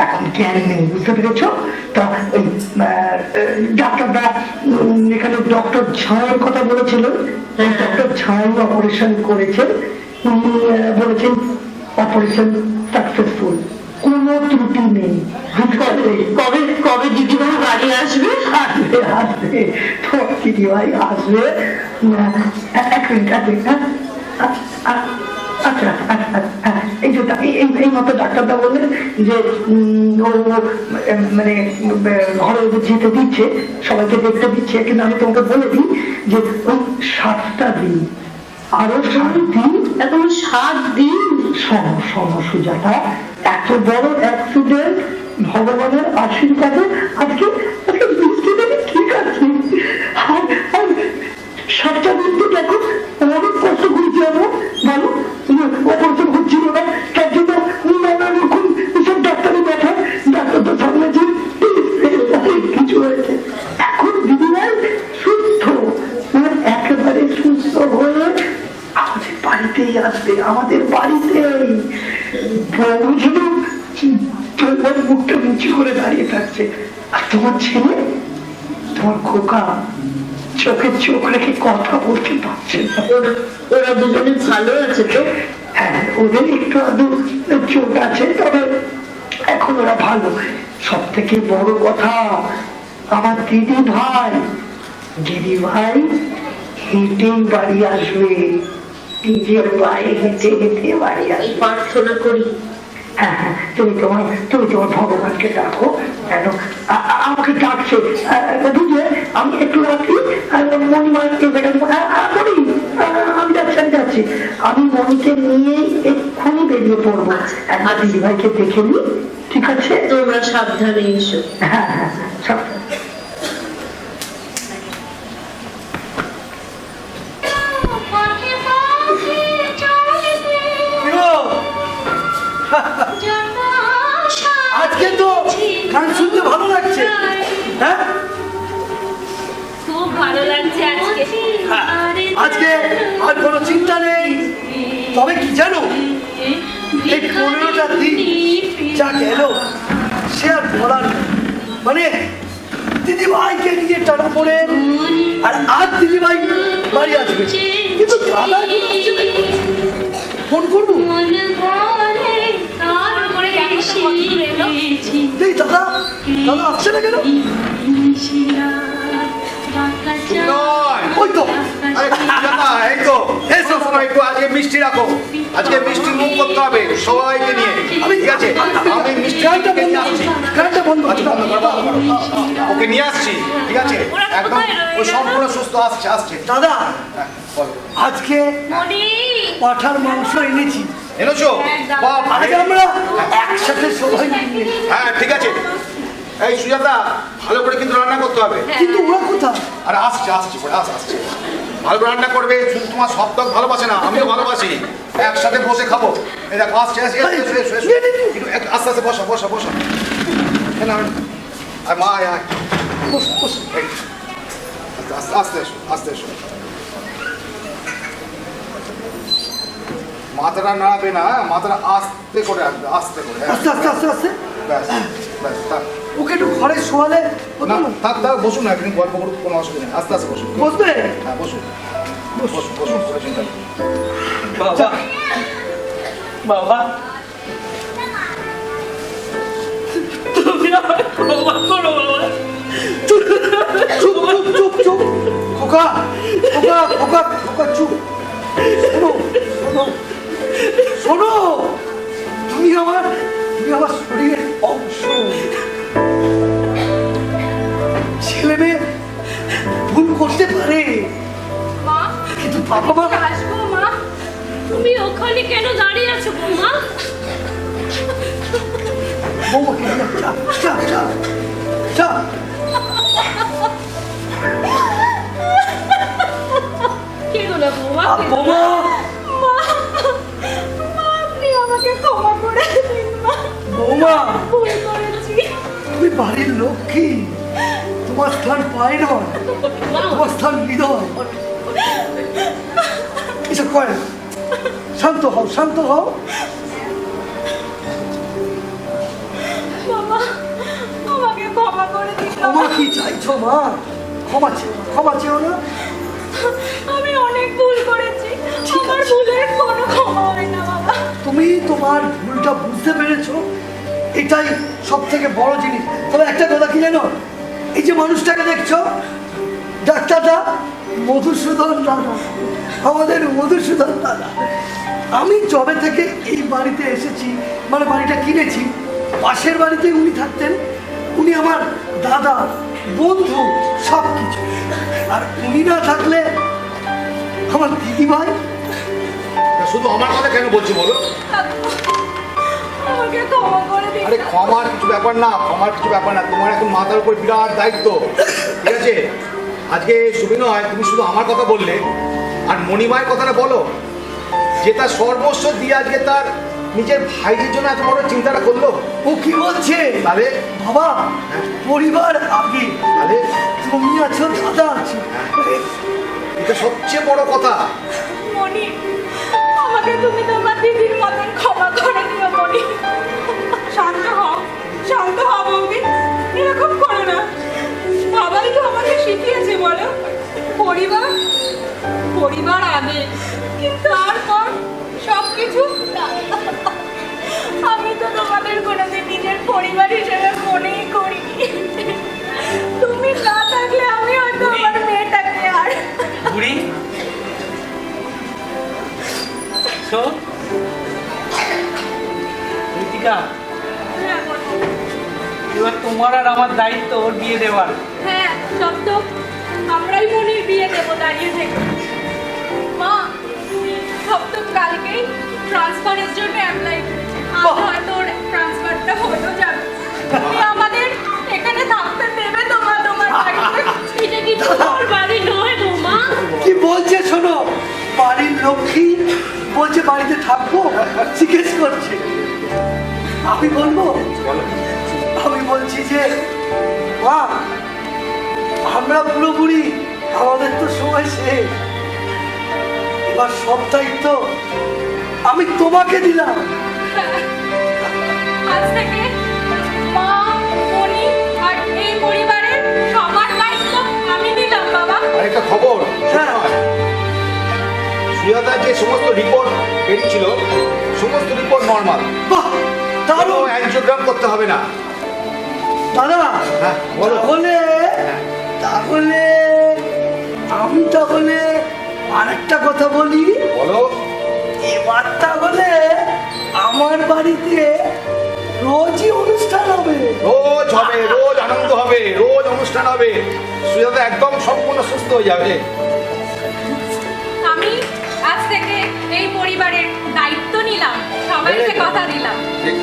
এখন জ্ঞান নেই, বুঝতে পেরেছ? তা ওই ডাক্তাররা এখানে ডক্টর ঝাঁয়ের কথা বলেছিলেন, ডক্টর ঝাঁই অপারেশন করেছেন। উনি বলেছেন অপারেশন সাকসেসফুল, কোনো ত্রুটি নেই। কবে দিদিভাই বাড়ি আসবে? আসবে তোর দিদিভাই আসবে। এক মিনিট। আচ্ছা, এই মতো ডাক্তারটা বললেন যে ও মানে ঘরে যেতে দিচ্ছে, সবাইকে দেখতে দিচ্ছে, কিন্তু আমি তোমাকে বলে দিই যে ওই 7টা দিন, আরো 7 দিন, এখন 7 দিন। শোনো সুজাতা, এত বড় অ্যাক্সিডেন্ট ভগবানের আশীর্বাদে আজকে ঠিক আছে। 7টা দিন তো দেখো অনেক কষ্ট করেছি আমরা, ভালো অপারেশন হচ্ছিল না, তার জন্য নানা রকম সব ডাক্তারে দেখা, ডাক্তার তো সামনেছে কিছু হয়েছে। এখন দিদিভাই সুস্থ, একেবারে সুস্থ হয়ে আমাদের বাড়িতেই আসবে, আমাদের বাড়িতেই। বুঝলো, তোমার মুখটা নিচু করে দাঁড়িয়ে থাকছে, আর তোমার ছেলে, তোমার খোকা চোখে চোখ রেখে কথা বলতে পারছে না। ওরা দুজনে ভালো আছে তো? হ্যাঁ, ওদের একটু আধটু চোখ আছে, তবে এখন ওরা ভালো। সব থেকে বড় কথা, আমার দিদি ভাই হেঁটেই বাড়ি আসবে, নিজের পায়ে হেঁটে বাড়ি আসবে। প্রার্থনা করি। হ্যাঁ, তুমি তোমার ভগবানকে ডাকো। আমাকে ডাকছে, বুঝলে? আমি একটু রাখি, আমি যাচ্ছি, আমি মনিকে নিয়ে এক্ষুনি বেরিয়ে পড়বো। একবার দিদি ভাইকে দেখে নি, ঠিক আছে? তোমরা সাবধানে এসো। হ্যাঁ, সাবধানে। আজকে তো গান শুনতে ভালো লাগছে। হ্যাঁ, খুব ভালো লাগছে আজকে আর কোনো চিন্তা নেই। তবে কি জানো, এই 15টা দিন যা গেল সে আর বলার নেই। মানে দিদিভাইকে নিয়ে টানা পড়ে, আর আজ দিদিভাই বাড়ি আসবে, কিন্তু দাদা ফোন করবো। দাদা আসছে না কেন? ওই তো আজকে মিষ্টি রাখো, আজকে মিষ্টি মুখ করতে হবে সবাইকে নিয়ে, ঠিক আছে? আমি মিষ্টি ওকে নিয়ে আসছি, ঠিক আছে? একদম ও সম্পূর্ণ সুস্থ আসছে। দাদা, আজকে পাঠার মাংস এনেছি। এনেছো? আজ আমরা একসাথে সবাই। হ্যাঁ, ঠিক আছে। এই সুজাতা, ভালো করে কিন্তু রান্না করতে হবে। কিন্তু ওরা কোথায়? আর আসছে ভালো রান্না করবে, শুধু তোমার সব তক ভালোবাসে না, আমিও ভালোবাসি। একসাথে বসে খাবো। এই দেখো আসছে, আসছে, আসছে, এসো, এসো, এসো। একটু আস্তে আস্তে বসো, বসো, বসো। না, আয় মা, আয়, আয়। বস, বস। এই, আস্তে আস্তে এসো, আস্তে এসো। মাথাটা নাড়াবে না, মাথাটা আস্তে করে রাখবে, আস্তে করে। আস্তে আস্তে আস্তে আস্তে ব্যাস, ব্যাস, থাক। ওকে একটু ঘরে শোয়ালে হতো না, না? থাক, থাক, বসুন না, একদিন গল্প করুন, কোনো অসুবিধা নেই। আস্তে আস্তে বসুন। বসবে? হ্যাঁ, বসুন। বসুন, বসুন, কোনো চিন্তা নেই। বাবা বাবা তুমি আমায় ক্ষমা করো বাবা। চুপ চুপ চুপ চুপ। খোকা খোকা খোকা খোকা চুপ। শোনো শোনো শোনো, তুমি আমার শরীরের অংশ। ছেলে মেয়ে ভুল করতে পারে, মা কিন্তু বাবা মা আসবো মা, তুমি ওখানে কেন দাঁড়িয়ে আছো গো মা? বৌমাকে নিয়ে যা যা যা যা। কে গো না বৌমা? বৌমা মা, আপনি আমাকে ক্ষমা করে দিন মা, বৌমা, ভুল করেছি। তুমি বাড়ির লক্ষ্মী, তোমার স্থান পায় নয়, তোমার স্থান হৃদয়। এসব করে না। শান্ত হও, শান্ত হও। বাবা, আমাকে ক্ষমা করে দিন ক্ষমা বাবা। কি চাইছো মা? ক্ষমা চেও, ক্ষমা চেও না। আমি অনেক ভুল করেছি, আমার ভুলের কোনো ক্ষমা হয় না বাবা। তুমি তোমার ভুলটা বুঝতে পেরেছো, এটাই সব থেকে বড় জিনিস। তবে একটা কথা কি জানো, এই যে মানুষটাকে দেখছো, ডাক্তারটা মধুসূদন দাদা, আমাদের মধুসূদন দাদা। আমি যবে থেকে এই বাড়িতে এসেছি, মানে বাড়িটা কিনেছি, পাশের বাড়িতে উনি থাকতেন। উনি আমার দাদা, বন্ধু, সব কিছু। আর উনি না থাকলে আমার দিদিভাই। শুধু আমার কথা কেন বলছি বলো? আমাকে ক্ষমা করে দিন। আরে ক্ষমার কিছু ব্যাপার না, ক্ষমার কিছু ব্যাপার না। তোমার এখন মাথার উপর বিরাট দায়িত্ব, ঠিক আছে? আজকে সুবিনয়, তুমি শুধু আমার কথা বললে, আর মণিমায়ের কথাটা বলো, যে তার সর্বস্ব দিয়ে আজকে তার নিজের ভাইজির জন্য এত বড় চিন্তাটা করলো। ও কি বলছে? তাহলে বাবা, পরিবার আগে, তাহলে তুমি আছো, দাদা আছে। এটা সবচেয়ে বড় কথা। মনি, আমাকে তুমি তোমার দিদির মতন ক্ষমা করে দিও মনি। শান্ত হও, শান্ত হও বৌদি, এরকম করো না। বাবাই তো আমাকে শিখিয়েছে বলো, পরিবার পরিবার আগে, কিন্তু তারপর সব কিছু। আমি তো তোমাদের কোনোদিন নিজের পরিবার হিসেবে মনেই করিনি। তুমি না থাকলে আমি হয়তো আমার মেয়েটাকে আর বুড়ি শোন, ঋতিকা, এবার তোমার আর আমার দায়িত্ব ওর বিয়ে দেওয়ার। হ্যাঁ, সব তো আমরাই মনির বিয়ে দেবো দাঁড়িয়ে থেকে। মা, সব তো কালকেই ট্রান্সফারের জন্য অ্যাপ্লাই করেছে, আজ হয়তো ওর ট্রান্সফারটা হয়েও যাবে। তুমি আমাদের এখানে থাকতে দেবে তোমার বাড়িতে? এটা কি তোমার বাড়ি নয় বৌমা? কি বলছে শোনো, বাড়ির লক্ষ্মী বলছে বাড়িতে থাকবো, জিজ্ঞেস করছে। আমি বলবো, আমি বলছি যে মা, আমরা পুরোপুরি, আমাদের তো সময় শেষ। এবার সব দায়িত্ব আমি তোমাকে দিলাম। আজ থেকে মা, মনি আর এই পরিবারের সবার দায়িত্ব আমি নিলাম বাবা। আরেকটা খবর, হ্যাঁ। সুজাতার যে সমস্ত রিপোর্ট বেরিয়েছিল, সমস্ত রিপোর্ট নর্মাল। বাহ, দারুণ। অ্যানজিওগ্রাম করতে হবে না। দাদা, হ্যাঁ, বলো। তাহলে আমি আরেকটা কথা বলি। বলো। এবার তাহলে আমার বাড়িতে রোজই অনুষ্ঠান হবে। রোজ হবে, রোজ আনন্দ হবে, রোজ অনুষ্ঠান হবে। সুজাতা একদম সম্পূর্ণ সুস্থ হয়ে যাবে। আমি আজ থেকে এই পরিবারের দায়িত্ব নিলাম, সবাইকে কথা দিলাম। ঠিক।